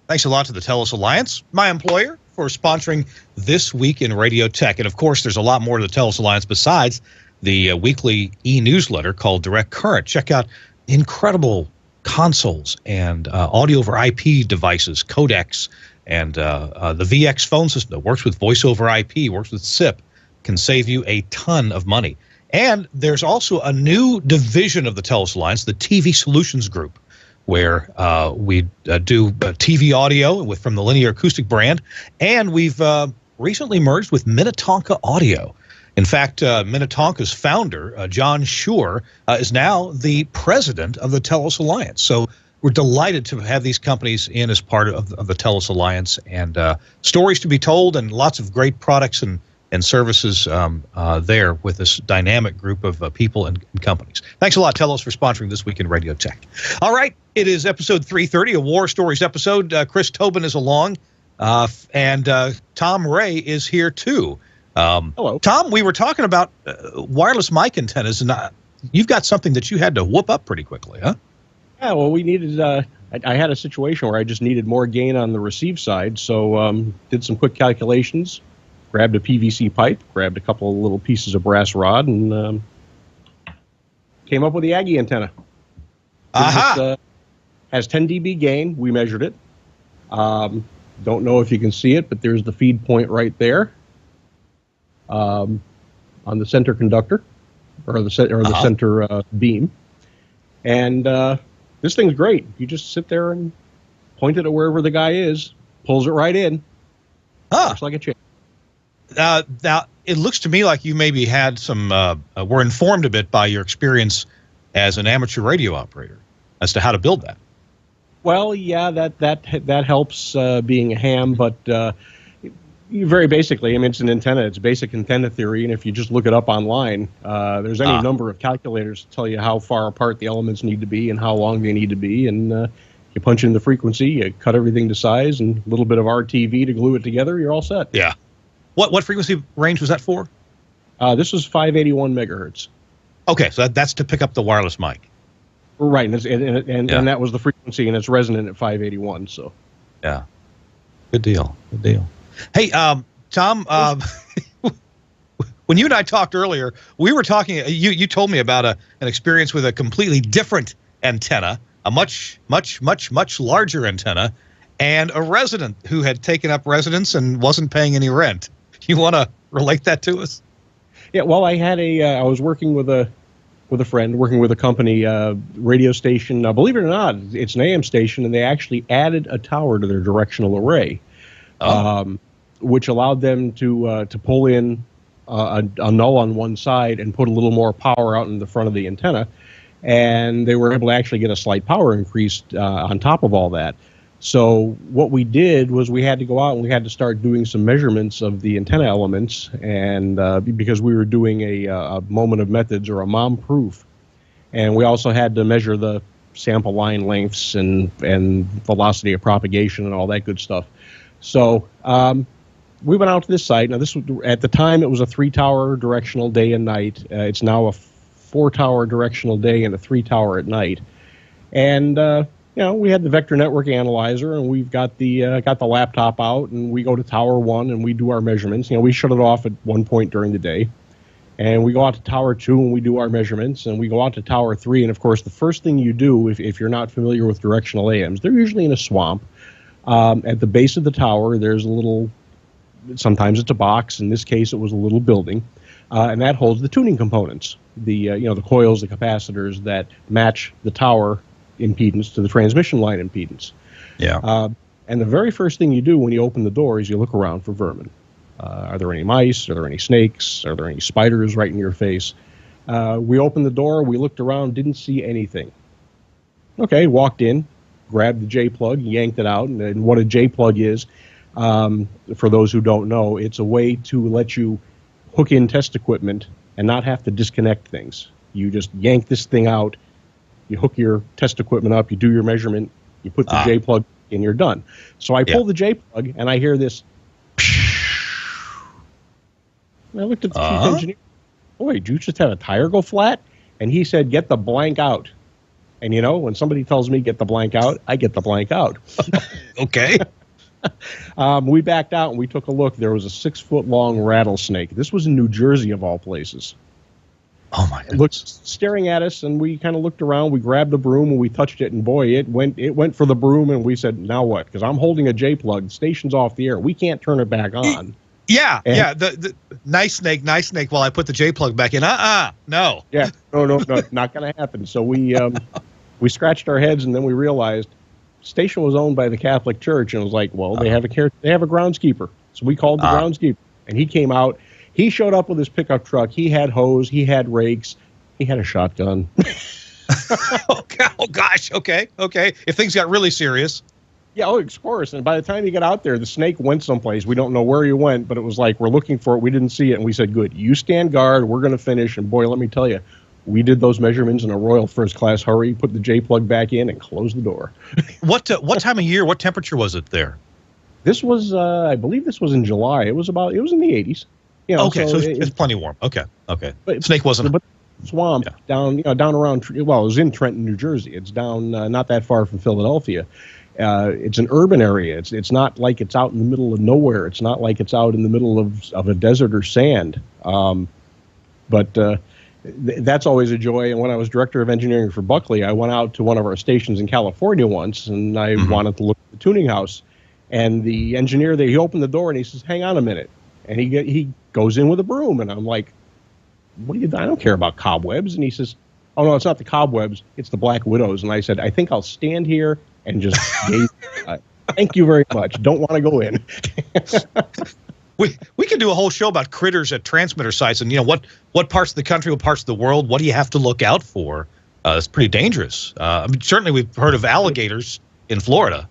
Thanks a lot to the Telos Alliance, my employer, for sponsoring This Week in Radio Tech. And, of course, there's a lot more to the Telos Alliance besides the weekly e-newsletter called Direct Current. Check out incredible consoles and audio over IP devices, codecs, and the VX phone system that works with voice over IP, works with SIP, can save you a ton of money. And there's also a new division of the Telos Alliance, the TV Solutions Group, where we do TV audio from the Linear Acoustic brand, and we've recently merged with Minnetonka Audio. In fact, Minnetonka's founder, John Schur, is now the president of the Telos Alliance. So we're delighted to have these companies in as part of the Telos Alliance, and stories to be told and lots of great products and services there with this dynamic group of people and companies. Thanks a lot, Telos, for sponsoring This Week in Radio Tech. All right, it is episode 330, a War Stories episode. Chris Tobin is along, and Tom Ray is here, too. Hello. Tom, we were talking about wireless mic antennas, and you've got something that you had to whoop up pretty quickly, huh? Yeah, well, we needed, I had a situation where I just needed more gain on the receive side, so did some quick calculations, grabbed a PVC pipe, grabbed a couple of little pieces of brass rod, and came up with the Aggie antenna. Aha! Has 10 dB gain. We measured it. Don't know if you can see it, but there's the feed point right there on the center conductor, or the center beam. And this thing's great. You just sit there and point it at wherever the guy is, pulls it right in. Looks like a chick. Now, it looks to me like you maybe had some, were informed a bit by your experience as an amateur radio operator as to how to build that. Well, yeah, that helps being a ham, but very basically, I mean, it's an antenna. It's basic antenna theory, and if you just look it up online, there's any number of calculators to tell you how far apart the elements need to be and how long they need to be, and you punch in the frequency, you cut everything to size, and a little bit of RTV to glue it together, you're all set. Yeah. What frequency range was that for? This was 581 megahertz. Okay, so that's to pick up the wireless mic. Right, and that was the frequency, and it's resonant at 581. So, yeah, good deal. Hey, Tom, when you and I talked earlier, we were talking. You told me about an experience with a completely different antenna, a much larger antenna, and a resident who had taken up residence and wasn't paying any rent. You want to relate that to us? Yeah. Well, I was working with a friend, working with a company radio station. Believe it or not, it's an AM station, and they actually added a tower to their directional array, which allowed them to pull in a null on one side and put a little more power out in the front of the antenna, and they were able to actually get a slight power increase on top of all that. So what we did was we had to go out and we had to start doing some measurements of the antenna elements, and because we were doing a moment of methods or a mom proof, and we also had to measure the sample line lengths and velocity of propagation and all that good stuff. So we went out to this site. Now, this was, at the time, it was a 3-tower directional day and night. It's now a 4-tower directional day and a 3-tower at night. And we had the vector network analyzer, and we've got the laptop out, and we go to Tower 1 and we do our measurements. We shut it off at one point during the day, and we go out to Tower 2 and we do our measurements, and we go out to Tower 3. And of course, the first thing you do, if you're not familiar with directional AMs, they're usually in a swamp. At the base of the tower, there's a little. Sometimes it's a box. In this case, it was a little building, and that holds the tuning components, the coils, the capacitors that match the tower impedance to the transmission line impedance. Yeah. And the very first thing you do when you open the door is you look around for vermin. Are there any mice? Are there any snakes? Are there any spiders right in your face? We opened the door. We looked around. Didn't see anything. Okay, walked in, grabbed the J-plug, yanked it out. And what a J-plug is, for those who don't know, it's a way to let you hook in test equipment and not have to disconnect things. You just yank this thing out. You hook your test equipment up, you do your measurement, you put the J-plug in, you're done. So I pull the J-plug, and I hear this. And I looked at the chief engineer. Boy, did you just have a tire go flat? And he said, get the blank out. And when somebody tells me get the blank out, I get the blank out. Okay. We backed out and we took a look. There was a 6-foot-long rattlesnake. This was in New Jersey, of all places. Oh my goodness. Looked staring at us, and we kind of looked around. We grabbed the broom and we touched it, and boy, it went for the broom. And we said, "Now what?" Because I'm holding a J-plug. The station's off the air. We can't turn it back on. Yeah, The nice snake. While I put the J-plug back in. No. Yeah, no, not going to happen. So we scratched our heads, and then we realized the station was owned by the Catholic Church, and it was like, well, they have a groundskeeper. So we called the groundskeeper, and he came out. He showed up with his pickup truck. He had hose. He had rakes. He had a shotgun. Oh gosh. Okay. If things got really serious. Yeah, of course. And by the time he got out there, the snake went someplace. We don't know where he went, but it was like, we're looking for it. We didn't see it. And we said, good, you stand guard. We're going to finish. And boy, let me tell you, we did those measurements in a royal first-class hurry, put the J-plug back in, and closed the door. What time of year, what temperature was it there? This was, I believe this was in July. It was in the 80s. Okay, so it's plenty warm. Okay. But snake wasn't. But swamp down around. Well, it was in Trenton, New Jersey. It's down not that far from Philadelphia. It's an urban area. It's not like it's out in the middle of nowhere. It's not like it's out in the middle of a desert or sand. But that's always a joy. And when I was director of engineering for Buckley, I went out to one of our stations in California once, and I wanted to look at the tuning house. And the engineer there, he opened the door and he says, "Hang on a minute." And he goes in with a broom, and I'm like, "What do you? I don't care about cobwebs." And he says, "Oh no, it's not the cobwebs; it's the black widows." And I said, "I think I'll stand here and just gaze. Thank you very much. Don't want to go in." We can do a whole show about critters at transmitter sites, and what parts of the country, what parts of the world, what do you have to look out for? It's pretty dangerous. Certainly we've heard of alligators in Florida.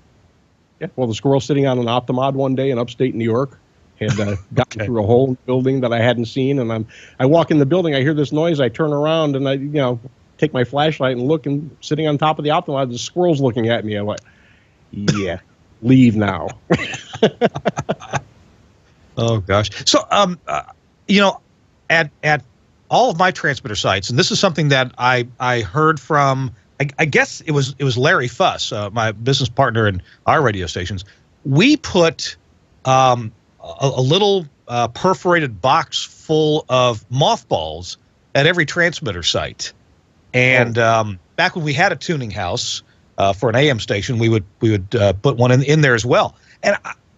Yeah, well, the squirrel sitting on an Optimod one day in upstate New York had gotten through a whole building that I hadn't seen, and I walk in the building, I hear this noise, I turn around, and I take my flashlight and look, and sitting on top of the Optimod, the squirrel's looking at me. I'm like, yeah, leave now. Oh gosh. So at all of my transmitter sites, and this is something that I heard from, I guess it was Larry Fuss, my business partner in our radio stations. We put a little perforated box full of mothballs at every transmitter site. And back when we had a tuning house for an AM station, we would put one in there as well. And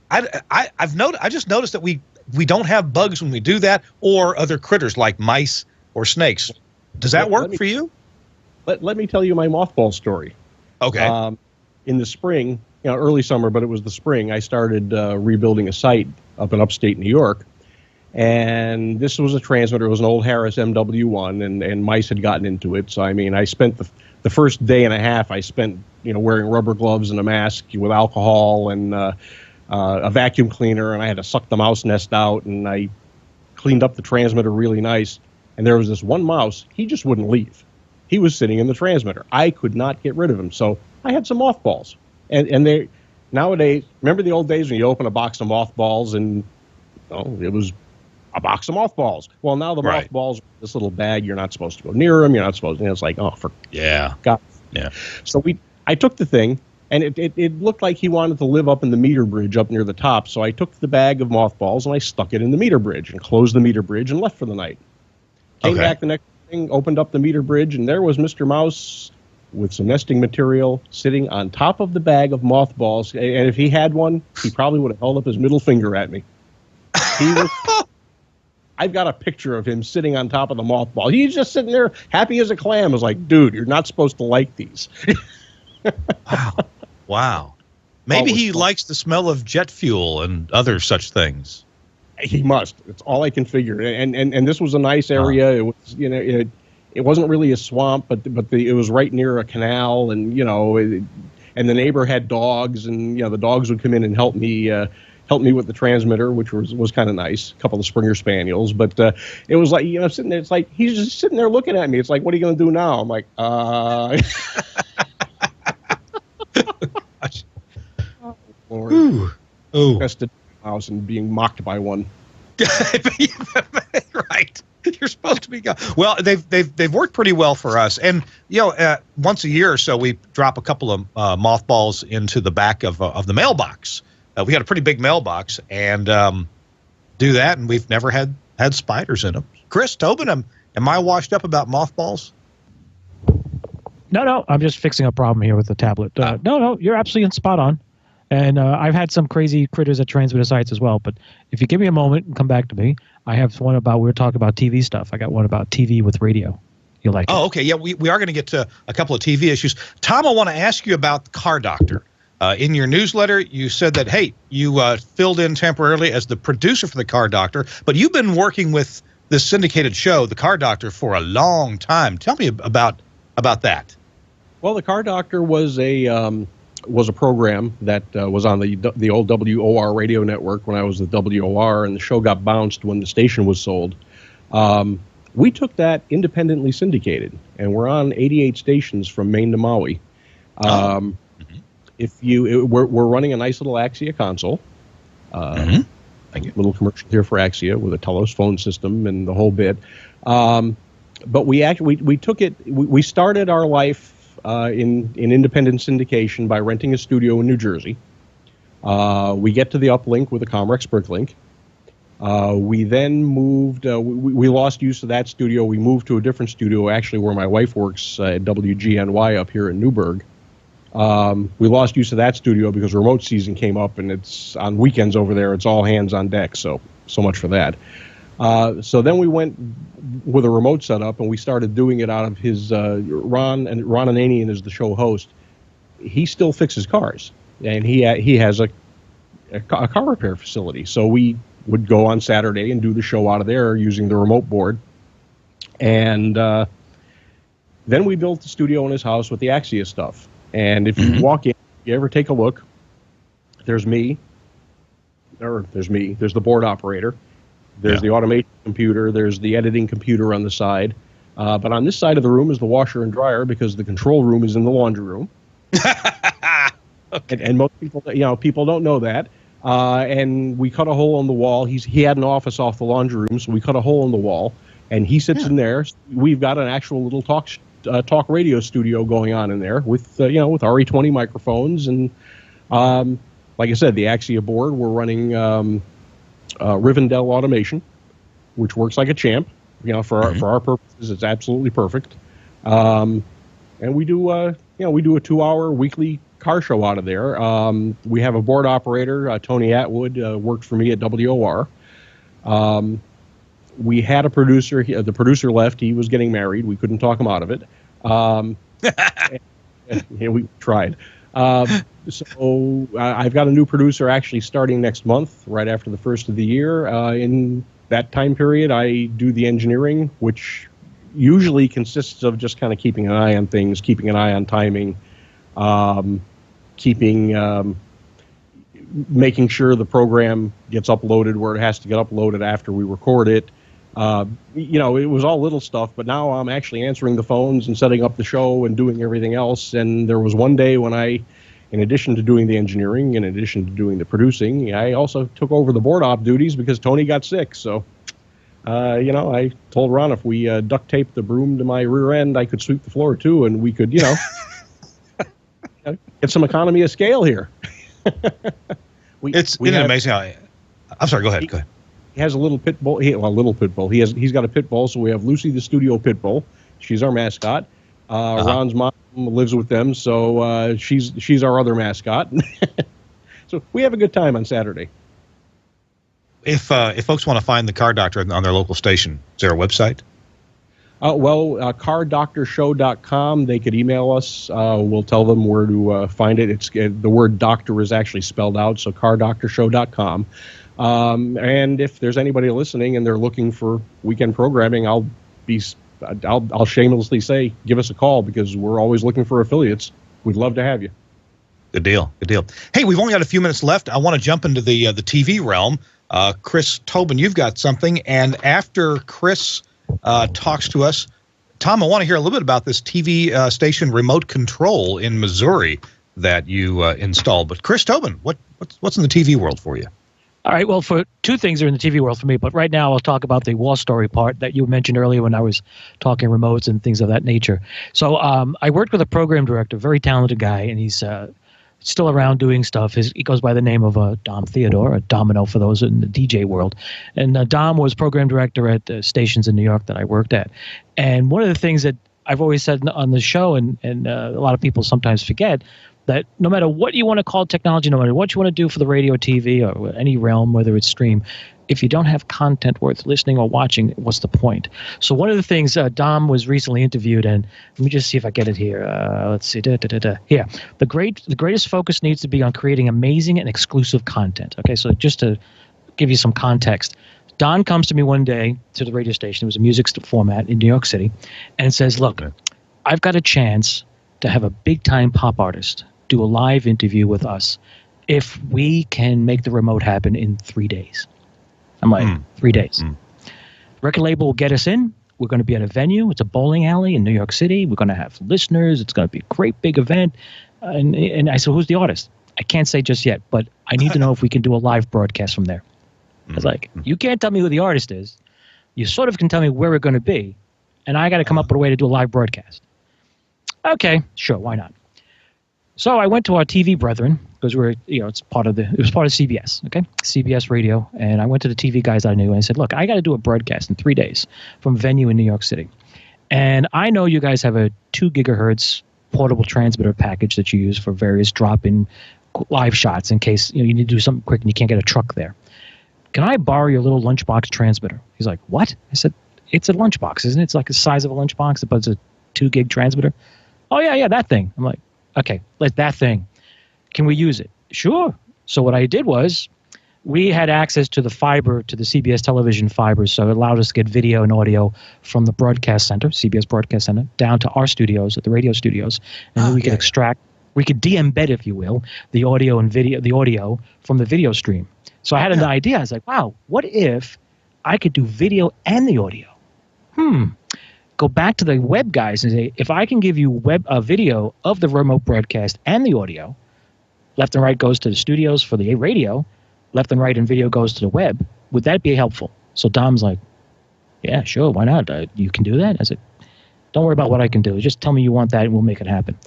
I just noticed that we don't have bugs when we do that, or other critters like mice or snakes. Does that work for you? Let me tell you my mothball story. Okay. In the spring, early summer, but it was the spring, I started rebuilding a site up in upstate New York. And this was a transmitter. It was an old Harris MW1, and mice had gotten into it. So, I mean, I spent the first day and a half, I spent, wearing rubber gloves and a mask with alcohol and a vacuum cleaner, and I had to suck the mouse nest out, and I cleaned up the transmitter really nice. And there was this one mouse, he just wouldn't leave. He was sitting in the transmitter. I could not get rid of him. So I had some mothballs. And they nowadays, remember the old days when you open a box of mothballs and it was a box of mothballs. Well, now the mothballs are this little bag. You're not supposed to go near them. You're not supposed to. It's like, for God. Yeah. So I took the thing, and it looked like he wanted to live up in the meter bridge up near the top. So I took the bag of mothballs and I stuck it in the meter bridge and closed the meter bridge and left for the night. Came back the next morning, opened up the meter bridge, and there was Mr. Mouse with some nesting material sitting on top of the bag of mothballs. And if he had one, he probably would have held up his middle finger at me. I've got a picture of him sitting on top of the mothball. He's just sitting there happy as a clam. I was like, dude, you're not supposed to like these. Wow. Maybe he likes the smell of jet fuel and other such things. He must. It's all I can figure. And this was a nice area. It was, it wasn't really a swamp, but it was right near a canal, and and the neighbor had dogs, and the dogs would come in and help me with the transmitter, which was kind of nice. A couple of Springer Spaniels, but it was like sitting there. It's like he's just sitting there looking at me. It's like, what are you going to do now? I'm like, oh, Lord. Ooh. Bested mouse and being mocked by one. Right. You're supposed to be gone. Well, they've worked pretty well for us, and once a year or so we drop a couple of mothballs into the back of the mailbox. We had a pretty big mailbox, and do that, and we've never had spiders in them. Chris Tobin, am I washed up about mothballs? No, I'm just fixing a problem here with the tablet. No, you're absolutely spot on. And I've had some crazy critters at transmitter sites as well. But if you give me a moment and come back to me, I have one we were talking about TV stuff. I got one about TV with radio. You'll like it. Oh, okay. Yeah, we are going to get to a couple of TV issues. Tom, I want to ask you about the Car Doctor. In your newsletter, you said that, hey, you filled in temporarily as the producer for the Car Doctor, but you've been working with this syndicated show, the Car Doctor, for a long time. Tell me about that. Well, the Car Doctor was a program that was on the old WOR radio network when I was at WOR, and the show got bounced when the station was sold. We took that independently syndicated, and we're on 88 stations from Maine to Maui. We're running a nice little Axia console. Little commercial here for Axia with a Telos phone system and the whole bit. But we took it. We started our life in independent syndication by renting a studio in New Jersey. We get to the uplink with a Comrex Bricklink. We then moved. We lost use of that studio. We moved to a different studio, actually, where my wife works at WGNY up here in Newburgh. We lost use of that studio because remote season came up, and it's on weekends over there. It's all hands on deck. So much for that. So then we went with a remote setup, and we started doing it out of his Ron Ananian is the show host. He still fixes cars, and he has a car repair facility. So we would go on Saturday and do the show out of there using the remote board. And then we built the studio in his house with the Axia stuff. And if you walk in, if you ever take a look, there's me. There's the board operator. There's the automation computer. There's the editing computer on the side. But on this side of the room is the washer and dryer because the control room is in the laundry room. Okay. And most people don't know that. And we cut a hole in the wall. He had an office off the laundry room, so we cut a hole in the wall, and he sits in there. We've got an actual little talk radio studio going on in there with with RE20 microphones, and like I said, the Axia board. We're running Rivendell automation, which works like a champ. For our purposes, it's absolutely perfect. And we do a 2-hour weekly car show out of there. We have a board operator, Tony Atwood, worked for me at WOR. We had a producer. The producer left. He was getting married. We couldn't talk him out of it. We tried. So I've got a new producer actually starting next month, right after the first of the year. In that time period, I do the engineering, which usually consists of just kind of keeping an eye on things, keeping an eye on timing, making sure the program gets uploaded where it has to get uploaded after we record it. It was all little stuff, but now I'm actually answering the phones and setting up the show and doing everything else. And there was one day when in addition to doing the engineering, in addition to doing the producing, I also took over the board op duties because Tony got sick. So, I told Ron if we duct taped the broom to my rear end, I could sweep the floor too, and we could, get some economy of scale here. It's amazing how. I'm sorry. Go ahead. He has a little pit bull. Little pit bull. He's got a pit bull. So we have Lucy, the studio pit bull. She's our mascot. Ron's mom lives with them, so she's our other mascot. So we have a good time on Saturday. If folks want to find the Car Doctor on their local station, is there a website? cardoctorshow.com. They could email us. We'll tell them where to find it. It's the word doctor is actually spelled out, so cardoctorshow.com. And if there's anybody listening and they're looking for weekend programming, I'll shamelessly say, give us a call because we're always looking for affiliates. We'd love to have you. Good deal. Hey, we've only got a few minutes left. I want to jump into the TV realm. Chris Tobin, you've got something. And after Chris talks to us, Tom, I want to hear a little bit about this TV station remote control in Missouri that you installed. But Chris Tobin, what's in the TV world for you? All right. Well, for two things are in the TV world for me, but right now I'll talk about the war story part that you mentioned earlier when I was talking remotes and things of that nature. So I worked with a program director, very talented guy, and he's still around doing stuff. He goes by the name of Dom Theodore, or Domino for those in the DJ world. And Dom was program director at stations in New York that I worked at. And one of the things that I've always said on the show, and a lot of people sometimes forget, that no matter what you want to call technology, no matter what you want to do for the radio, TV, or any realm, whether it's stream, if you don't have content worth listening or watching, what's the point? So one of the things, Dom was recently interviewed, and let me just see if I get it here. Let's see. Here. The greatest focus needs to be on creating amazing and exclusive content. Okay, so just to give you some context, Don comes to me one day to the radio station. It was a music format in New York City, and says, look, I've got a chance to have a big-time pop artist do a live interview with us if we can make the remote happen in 3 days. I'm like, 3 days. Record label will get us in. We're going to be at a venue. It's a bowling alley in New York City. We're going to have listeners. It's going to be a great big event. And I said, who's the artist? I can't say just yet, but I need to know if we can do a live broadcast from there. I was like, you can't tell me who the artist is. You sort of can tell me where we're going to be, and I got to come up with a way to do a live broadcast. Okay, sure, why not? So I went to our TV brethren because it was part of CBS, okay, CBS Radio, and I went to the TV guys I knew and I said, look, I got to do a broadcast in 3 days from a venue in New York City, and I know you guys have a 2 gigahertz portable transmitter package that you use for various drop-in live shots in case you need to do something quick and you can't get a truck there. Can I borrow your little lunchbox transmitter? He's like, what? I said, it's a lunchbox, isn't it? It's like the size of a lunchbox, but it's a 2 gig transmitter. Oh yeah, that thing. I'm like, okay, like that thing. Can we use it? Sure. So what I did was we had access to the fiber, to the CBS television fiber, so it allowed us to get video and audio from the broadcast center, CBS Broadcast Center, down to our studios, at the radio studios, and then we could extract, we could de-embed, if you will, the audio and video, the audio from the video stream. So I had an idea. I was like, wow, what if I could do video and the audio? Go back to the web guys and say, if I can give you video of the remote broadcast and the audio, left and right goes to the studios for the radio, left and right and video goes to the web, would that be helpful? So Dom's like, yeah, sure, why not? You can do that? I said, don't worry about what I can do. Just tell me you want that and we'll make it happen.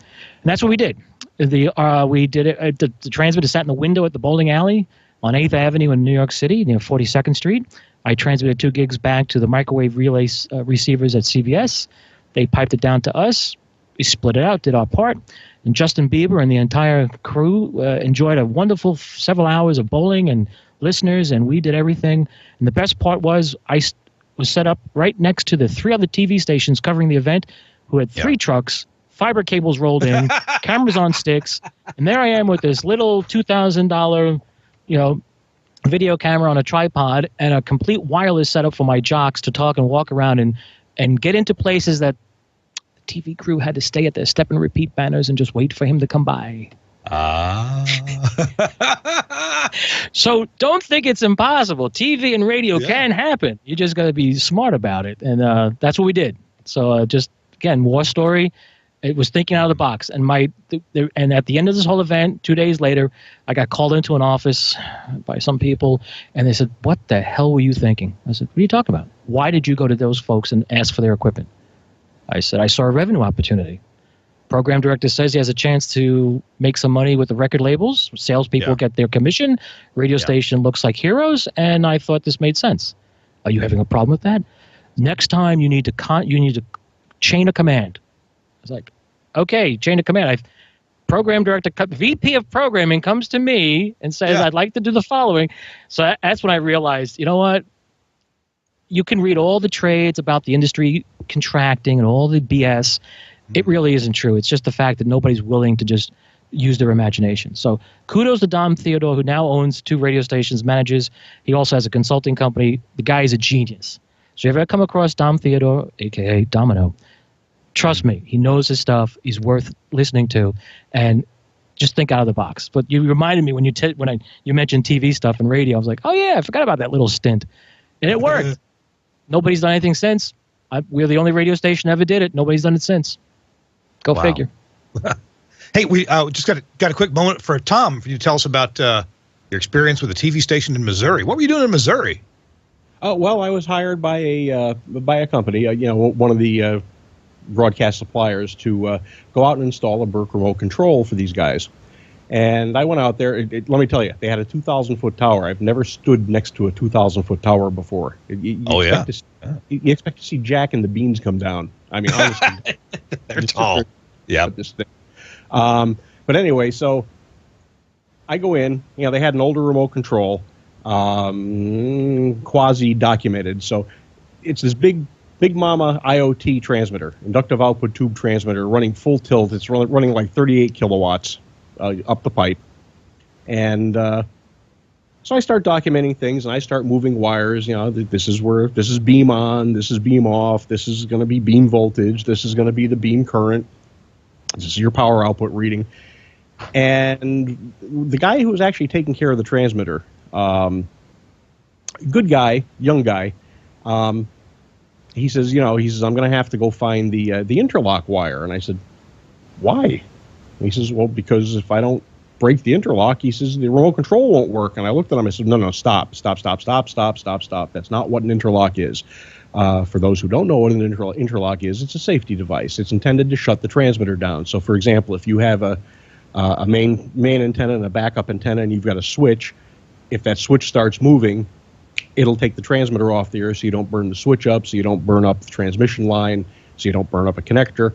And that's what we did. We did it. The transmitter sat in the window at the bowling alley. on 8th Avenue in New York City, near 42nd Street. I transmitted 2 gigs back to the microwave relay receivers at CBS. They piped it down to us. We split it out, did our part. And Justin Bieber and the entire crew enjoyed a wonderful several hours of bowling and listeners, and we did everything. And the best part was I was set up right next to the 3 other TV stations covering the event who had 3 trucks, fiber cables rolled in, cameras on sticks, and there I am with this little $2,000, video camera on a tripod and a complete wireless setup for my jocks to talk and walk around and get into places that the TV crew had to stay at their step and repeat banners and just wait for him to come by. So don't think it's impossible. TV and radio can happen. You just got to be smart about it. And that's what we did. So just, again, war story. It was thinking out of the box. And and at the end of this whole event, 2 days later, I got called into an office by some people, and they said, "What the hell were you thinking?" I said, "What are you talking about? Why did you go to those folks and ask for their equipment?" I said, "I saw a revenue opportunity. Program director says he has a chance to make some money with the record labels. Salespeople get their commission. Radio station looks like heroes, and I thought this made sense. Are you having a problem with that? Next time you need to chain of command." I was like, okay, chain of command. Program director, VP of programming comes to me and says, I'd like to do the following. So that's when I realized, you know what? You can read all the trades about the industry contracting and all the BS. It really isn't true. It's just the fact that nobody's willing to just use their imagination. So kudos to Dom Theodore, who now owns 2 radio stations, manages. He also has a consulting company. The guy is a genius. So if you ever come across Dom Theodore, a.k.a. Domino, trust me, he knows his stuff. He's worth listening to, and just think out of the box. But you reminded me when you mentioned TV stuff and radio. I was like, oh yeah, I forgot about that little stint, and it worked. Nobody's done anything since. We're the only radio station ever did it. Nobody's done it since. Go figure. Hey, we just got a quick moment for Tom for you to tell us about your experience with a TV station in Missouri. What were you doing in Missouri? Oh well, I was hired by a company, one of the broadcast suppliers, to go out and install a Burke remote control for these guys. And I went out there. Let me tell you, they had a 2,000-foot tower. I've never stood next to a 2,000-foot tower before. You expect to see Jack and the Beans come down. I mean, honestly, they're tall. Yeah. This thing. But anyway, so I go in. They had an older remote control, quasi-documented. So it's this big Mama IoT transmitter, inductive output tube transmitter, running full tilt. It's running like 38 kilowatts up the pipe. And so I start documenting things, and I start moving wires. This is beam on, this is beam off, this is going to be beam voltage, this is going to be the beam current, this is your power output reading. And the guy who was actually taking care of the transmitter, good guy, young guy, he says, I'm going to have to go find the interlock wire. And I said, why? And he says, well, because if I don't break the interlock, he says, the remote control won't work. And I looked at him, I said, no, stop. That's not what an interlock is. For those who don't know what an interlock is, it's a safety device. It's intended to shut the transmitter down. So, for example, if you have a main antenna and a backup antenna, and you've got a switch, if that switch starts moving, it'll take the transmitter off the air, so you don't burn the switch up, so you don't burn up the transmission line, so you don't burn up a connector.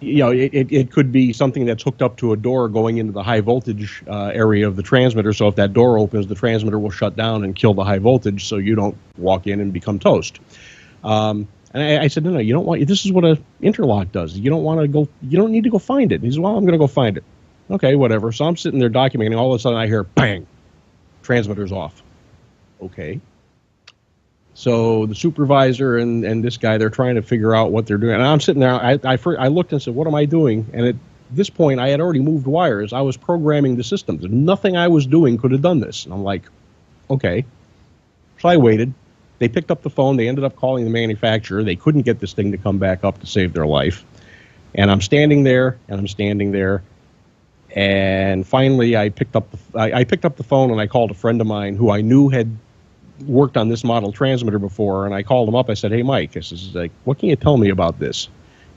It could be something that's hooked up to a door going into the high voltage area of the transmitter. So if that door opens, the transmitter will shut down and kill the high voltage, so you don't walk in and become toast. And I said, no, you don't want. This is what an interlock does. You don't want to go. You don't need to go find it. He said, well, I'm going to go find it. Okay, whatever. So I'm sitting there documenting. All of a sudden, I hear bang, transmitter's off. Okay. So the supervisor and this guy, they're trying to figure out what they're doing. And I'm sitting there. I looked and said, what am I doing? And at this point, I had already moved wires. I was programming the systems. Nothing I was doing could have done this. And I'm like, okay. So I waited. They picked up the phone. They ended up calling the manufacturer. They couldn't get this thing to come back up to save their life. And I'm standing there, and finally I picked up the phone, and I called a friend of mine who I knew had worked on this model transmitter before, and I called him up. I said, hey, Mike, I says, what can you tell me about this?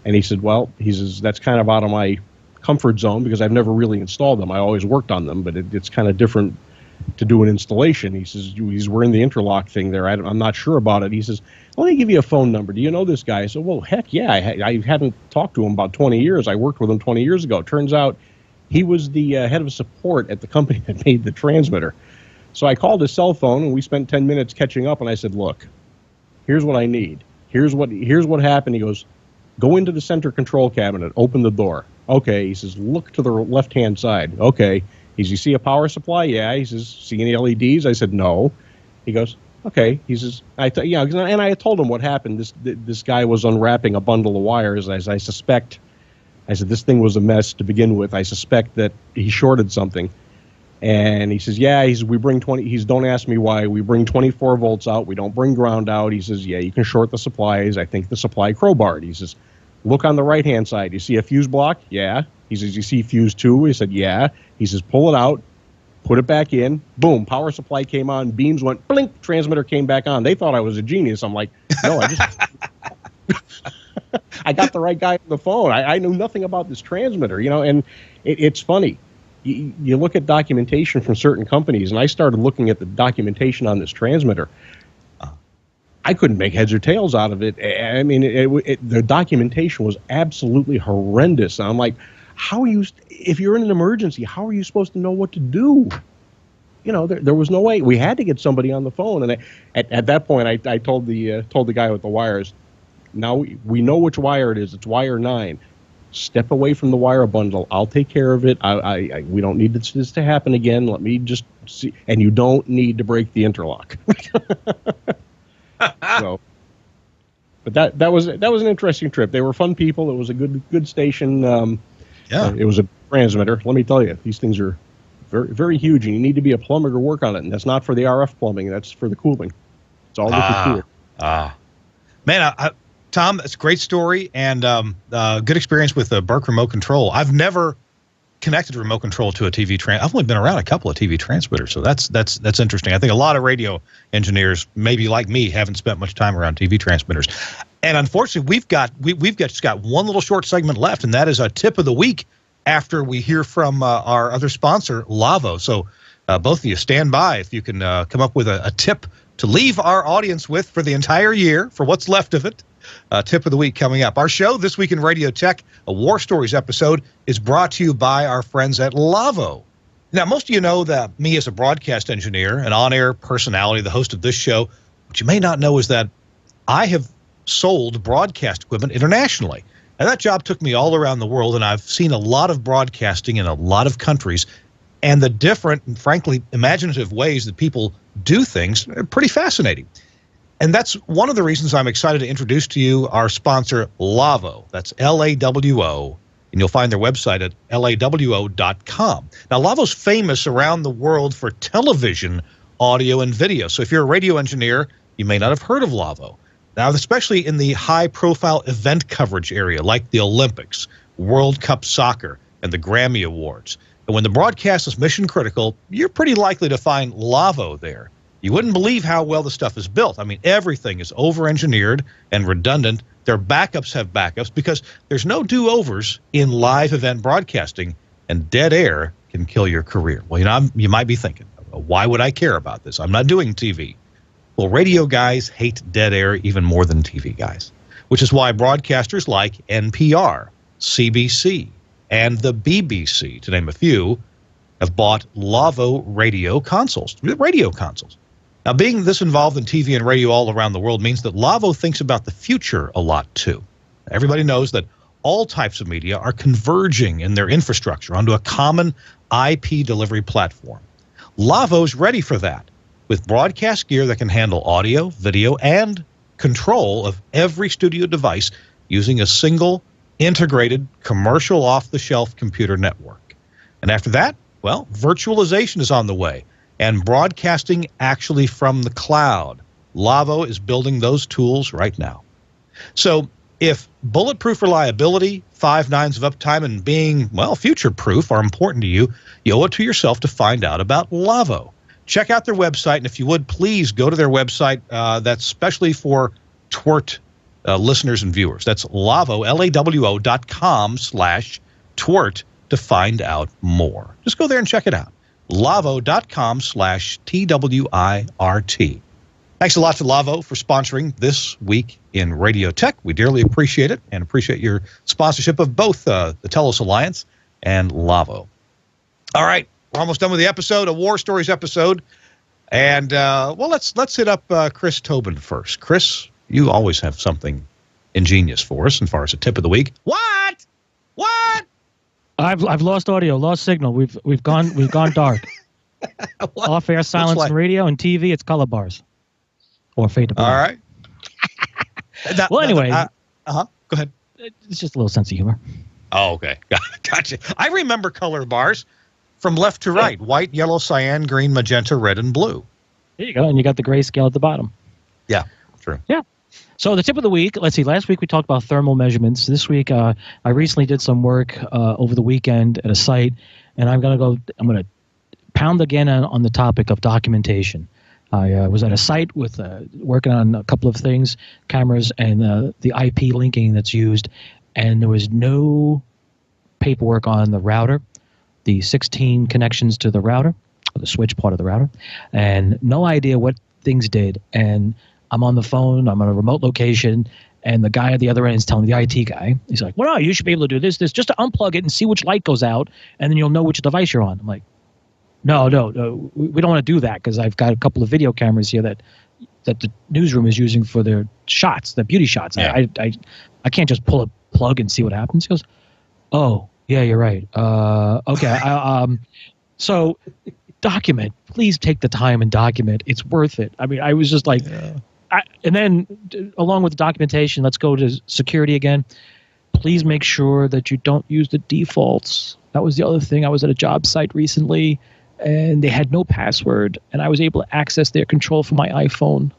And he said, well, that's kind of out of my comfort zone because I've never really installed them. I always worked on them, but it's kind of different to do an installation. He says, we're in the interlock thing there. I'm not sure about it. He says, let me give you a phone number. Do you know this guy? I said, well, heck yeah. I hadn't talked to him about 20 years. I worked with him 20 years ago. Turns out he was the head of support at the company that made the transmitter. So I called his cell phone, and we spent 10 minutes catching up, and I said, look, here's what I need. Here's what happened. He goes, go into the center control cabinet, open the door. Okay. He says, look to the left-hand side. Okay. He says, you see a power supply? Yeah. He says, see any LEDs? I said, no. He goes, okay. He says, and I had told him what happened. This guy was unwrapping a bundle of wires. I said, this thing was a mess to begin with. I suspect that he shorted something. And he says, yeah, we bring 20, don't ask me why, we bring 24 volts out, we don't bring ground out. He says, yeah, you can short the supplies. I think the supply crowbarred. He says, look on the right-hand side. You see a fuse block? Yeah. He says, you see fuse 2? He said, yeah. He says, pull it out, put it back in, boom, power supply came on, beams went, blink, transmitter came back on. They thought I was a genius. I'm like, no, I got the right guy on the phone. I knew nothing about this transmitter, and it's funny. You look at documentation from certain companies, and I started looking at the documentation on this transmitter. I couldn't make heads or tails out of it. I mean, the documentation was absolutely horrendous. And I'm like, if you're in an emergency, how are you supposed to know what to do? There was no way. We had to get somebody on the phone. And at that point, I told the guy with the wires, now we know which wire it is. It's wire 9. Step away from the wire bundle. I'll take care of it. We don't need this to happen again. Let me just see. And you don't need to break the interlock. So, but that was an interesting trip. They were fun people. It was a good station. It was a transmitter. Let me tell you, these things are very, very huge, and you need to be a plumber to work on it. And that's not for the RF plumbing. That's for the cooling. It's all liquid cooled. Man, Tom, that's a great story and good experience with the Burke remote control. I've never connected remote control to a TV I've only been around a couple of TV transmitters, so that's interesting. I think a lot of radio engineers, maybe like me, haven't spent much time around TV transmitters. And unfortunately, we've just got one little short segment left, and that is a tip of the week after we hear from our other sponsor, Lavo. So both of you stand by if you can come up with a tip to leave our audience with for the entire year, for what's left of it. Tip of the week coming up. Our show, This Week in Radio Tech, a War Stories episode, is brought to you by our friends at Lavo. Now, most of you know that me as a broadcast engineer, an on-air personality, the host of this show, what you may not know is that I have sold broadcast equipment internationally. And that job took me all around the world, and I've seen a lot of broadcasting in a lot of countries, and the different and frankly imaginative ways that people do things are pretty fascinating. And that's one of the reasons I'm excited to introduce to you our sponsor, Lavo. That's LAWO, and you'll find their website at lawo.com. Now, Lavo's famous around the world for television, audio, and video. So if you're a radio engineer, you may not have heard of Lavo. Now, especially in the high-profile event coverage area, like the Olympics, World Cup Soccer, and the Grammy Awards. And when the broadcast is mission-critical, you're pretty likely to find Lavo there. You wouldn't believe how well the stuff is built. I mean, everything is over-engineered and redundant. Their backups have backups because there's no do-overs in live event broadcasting, and dead air can kill your career. Well, you might be thinking, why would I care about this? I'm not doing TV. Well, radio guys hate dead air even more than TV guys, which is why broadcasters like NPR, CBC, and the BBC, to name a few, have bought Lavo radio consoles. Now, being this involved in TV and radio all around the world means that Lavo thinks about the future a lot, too. Everybody knows that all types of media are converging in their infrastructure onto a common IP delivery platform. Lavo's ready for that, with broadcast gear that can handle audio, video, and control of every studio device using a single, integrated, commercial off-the-shelf computer network. And after that, well, virtualization is on the way, and broadcasting actually from the cloud. Lavo is building those tools right now. So if bulletproof reliability, 5 nines of uptime, and being, well, future-proof are important to you, you owe it to yourself to find out about Lavo. Check out their website, and if you would, please go to their website. That's specially for TWiRT listeners and viewers. That's Lavo, LAWO.com/TWiRT to find out more. Just go there and check it out. lavo.com/TWiRT. Thanks a lot to Lavo for sponsoring This Week in Radio Tech. We dearly appreciate it and appreciate your sponsorship of both the Telos Alliance and Lavo. All right, we're almost done with the episode, a War Stories episode. And, let's hit up Chris Tobin first. Chris, you always have something ingenious for us as far as a tip of the week. What? I've lost audio, lost signal. We've gone dark. Off air silence on radio and TV. It's color bars, or fade to black. All right. Anyway, go ahead. It's just a little sense of humor. Oh, okay, gotcha. I remember color bars from left to right: white, yellow, cyan, green, magenta, red, and blue. There you go, and you got the grayscale at the bottom. Yeah, true. Yeah. So the tip of the week, let's see, last week we talked about thermal measurements. This week I recently did some work over the weekend at a site, and I'm going to pound again on the topic of documentation. I was at a site with working on a couple of things, cameras and the IP linking that's used, and there was no paperwork on the router, the 16 connections to the router, or the switch part of the router, and no idea what things did. And I'm on the phone, I'm on a remote location, and the guy at the other end is telling the IT guy, he's like, well, no, you should be able to do this, just to unplug it and see which light goes out, and then you'll know which device you're on. I'm like, no, we don't want to do that, because I've got a couple of video cameras here that the newsroom is using for their shots, their beauty shots. Yeah. I can't just pull a plug and see what happens. He goes, oh, yeah, you're right. Okay. So document. Please take the time and document. It's worth it. I mean, I was just like, yeah. And then along with the documentation, let's go to security again. Please make sure that you don't use the defaults. That was the other thing. I was at a job site recently, and they had no password, and I was able to access their control from my iPhone.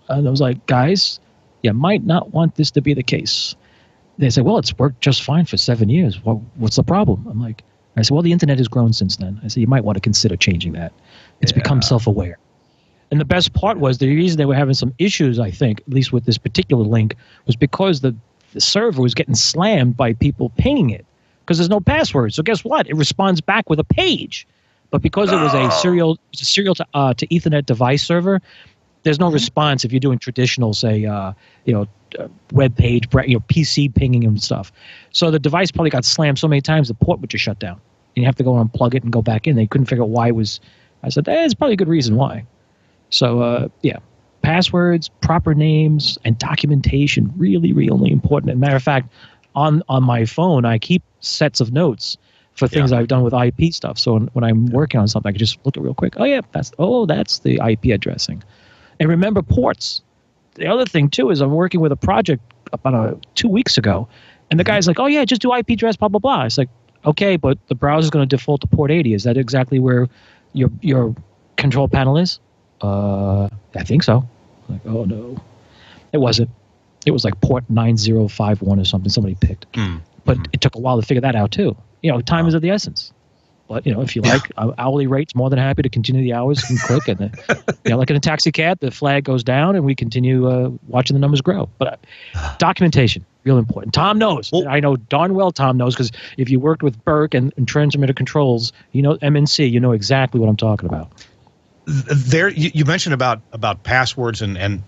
And I was like, guys, you might not want this to be the case. They said, well, it's worked just fine for 7 years. Well, what's the problem? I said, well, the internet has grown since then. I said, you might want to consider changing that. It's become self-aware. And the best part was the reason they were having some issues, I think, at least with this particular link, was because the server was getting slammed by people pinging it because there's no password. So guess what? It responds back with a page. But because it was a serial to Ethernet device server, there's no response if you're doing traditional, say, web page, PC pinging and stuff. So the device probably got slammed so many times the port would just shut down. And you have to go unplug it and go back in. They couldn't figure out why it was. I said, it's probably a good reason why. So, passwords, proper names, and documentation, really, really important. As a matter of fact, on my phone, I keep sets of notes for things I've done with IP stuff. So when I'm working on something, I can just look at it real quick. Oh, yeah, that's the IP addressing. And remember ports. The other thing, too, is I'm working with a project about 2 weeks ago, and the guy's like, oh, yeah, just do IP address, blah, blah, blah. It's like, okay, but the browser's going to default to port 80. Is that exactly where your control panel is? I think so. I'm like, oh, no. It wasn't. It was like port 9051 or something somebody picked. But it took a while to figure that out, too. Time is of the essence. But, if you like, hourly rates, more than happy to continue the hours and click. And, like in a taxi cab, the flag goes down and we continue watching the numbers grow. But documentation, real important. Tom knows. Well, I know darn well Tom knows, because if you worked with Burke and transmitter controls, MNC, you know exactly what I'm talking about. There, you mentioned about passwords and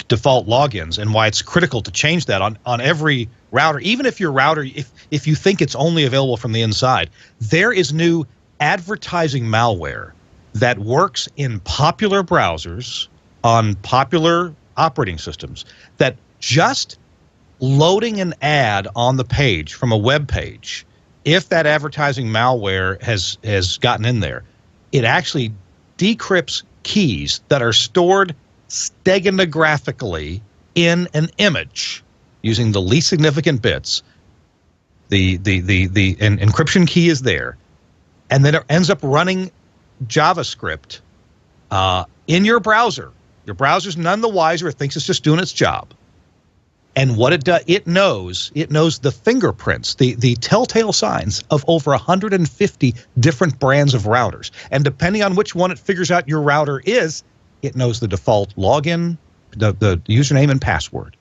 default logins, and why it's critical to change that on every router. Even if your router, if you think it's only available from the inside, there is new advertising malware that works in popular browsers on popular operating systems, that just loading an ad on the page from a web page, if that advertising malware has gotten in there, it actually decrypts keys that are stored steganographically in an image using the least significant bits. The encryption key is there, and then it ends up running JavaScript in your browser. Your browser's none the wiser. It thinks it's just doing its job. And what it does, it knows the fingerprints, the telltale signs of over 150 different brands of routers. And depending on which one it figures out your router is, it knows the default login, the username and password.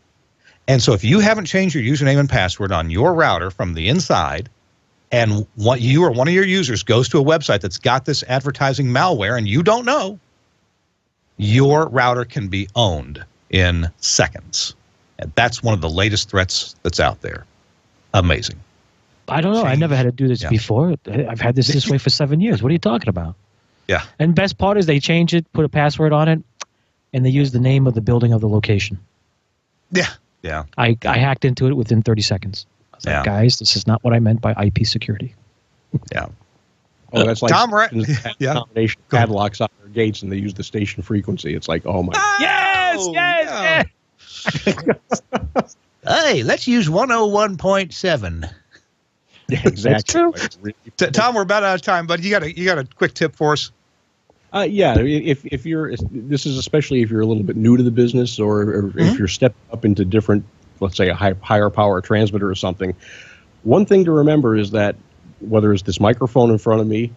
And so if you haven't changed your username and password on your router from the inside, and you or one of your users goes to a website that's got this advertising malware and you don't know, your router can be owned in seconds. And that's one of the latest threats that's out there. Amazing. I don't know. I never had to do this before. I've had this way for 7 years. What are you talking about? Yeah. And best part is they change it, put a password on it, and they use the name of the building of the location. Yeah. Yeah. I hacked into it within 30 seconds. I was like, guys, this is not what I meant by IP security. Yeah. Oh, that's like Tom combination padlocks out their gates, and they use the station frequency. It's like, oh my. Yes. Hey, let's use 101.7. Yeah, exactly. Tom, we're about out of time, but you got a quick tip for us? Yeah, if you're, this is especially if you're a little bit new to the business, or if you're stepping up into different, let's say a higher power transmitter or something. One thing to remember is that whether it's this microphone in front of me,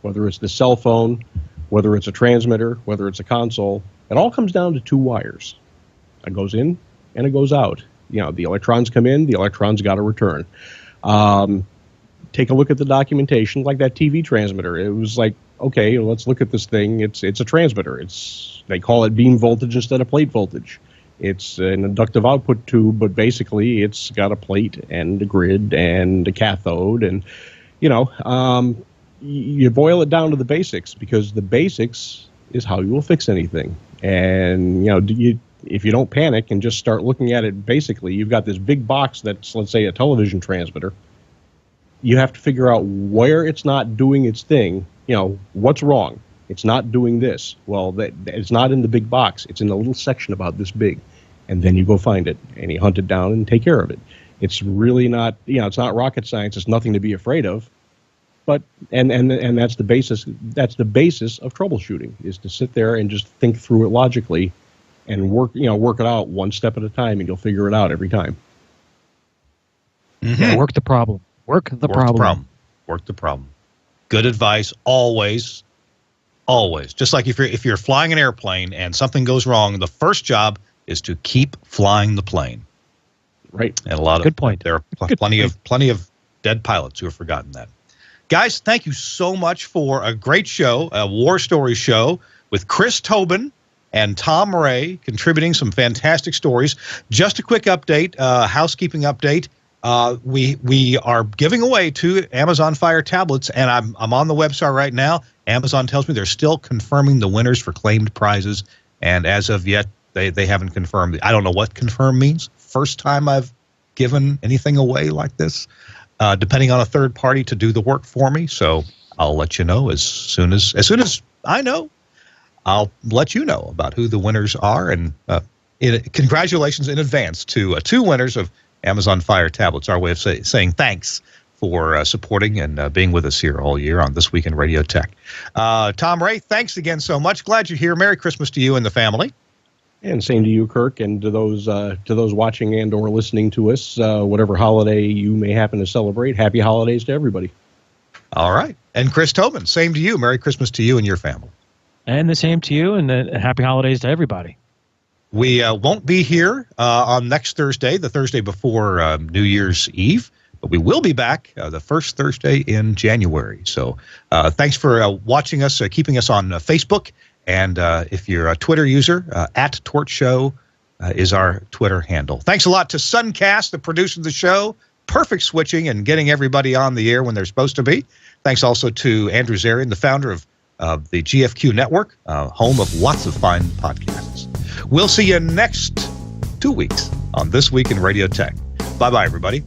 whether it's the cell phone, whether it's a transmitter, whether it's a console, it all comes down to two wires. It goes in and it goes out. You know, the electrons come in, the electrons got to return. Take a look at the documentation, like that TV transmitter. It was like, okay, let's look at this thing. It's a transmitter. They call it beam voltage instead of plate voltage. It's an inductive output tube, but basically it's got a plate and a grid and a cathode, and you boil it down to the basics, because the basics is how you will fix anything. And if you don't panic and just start looking at it basically, you've got this big box that's, let's say, a television transmitter. You have to figure out where it's not doing its thing. What's wrong? It's not doing this. Well, it's not in the big box. It's in a little section about this big. And then you go find it, and you hunt it down and take care of it. It's really not, it's not rocket science. It's nothing to be afraid of. But and that's the basis. That's the basis of troubleshooting, is to sit there and just think through it logically, and work it out one step at a time, and you'll figure it out every time. Mm-hmm. Yeah, work the problem. Work the problem. Good advice, always. Always. Just like if you're flying an airplane and something goes wrong, the first job is to keep flying the plane. Right. And Good point. There are plenty of dead pilots who have forgotten that. Guys, thank you so much for a great show, a War Story show with Chris Tobin and Tom Ray contributing some fantastic stories. Just a quick update, housekeeping update. We are giving away 2 Amazon Fire tablets, and I'm on the website right now. Amazon tells me they're still confirming the winners for claimed prizes, and as of yet, they haven't confirmed. I don't know what confirm means. First time I've given anything away like this, depending on a third party to do the work for me. So I'll let you know as soon as I know. I'll let you know about who the winners are, and congratulations in advance to 2 winners of Amazon Fire tablets. Our way of saying thanks for supporting and being with us here all year on This Week in Radio Tech. Tom Ray, thanks again so much. Glad you're here. Merry Christmas to you and the family. And same to you, Kirk, and to those watching and or listening to us, whatever holiday you may happen to celebrate. Happy holidays to everybody. All right. And Chris Tobin, same to you. Merry Christmas to you and your family. And the same to you, and happy holidays to everybody. We won't be here on next Thursday, the Thursday before New Year's Eve, but we will be back the first Thursday in January. So thanks for watching us, keeping us on Facebook. And if you're a Twitter user, at TWiRT Show is our Twitter handle. Thanks a lot to Suncast, the producer of the show. Perfect switching and getting everybody on the air when they're supposed to be. Thanks also to Andrew Zarian, the founder of the GFQ Network, home of lots of fine podcasts. We'll see you next 2 weeks on This Week in Radio Tech. Bye-bye, everybody.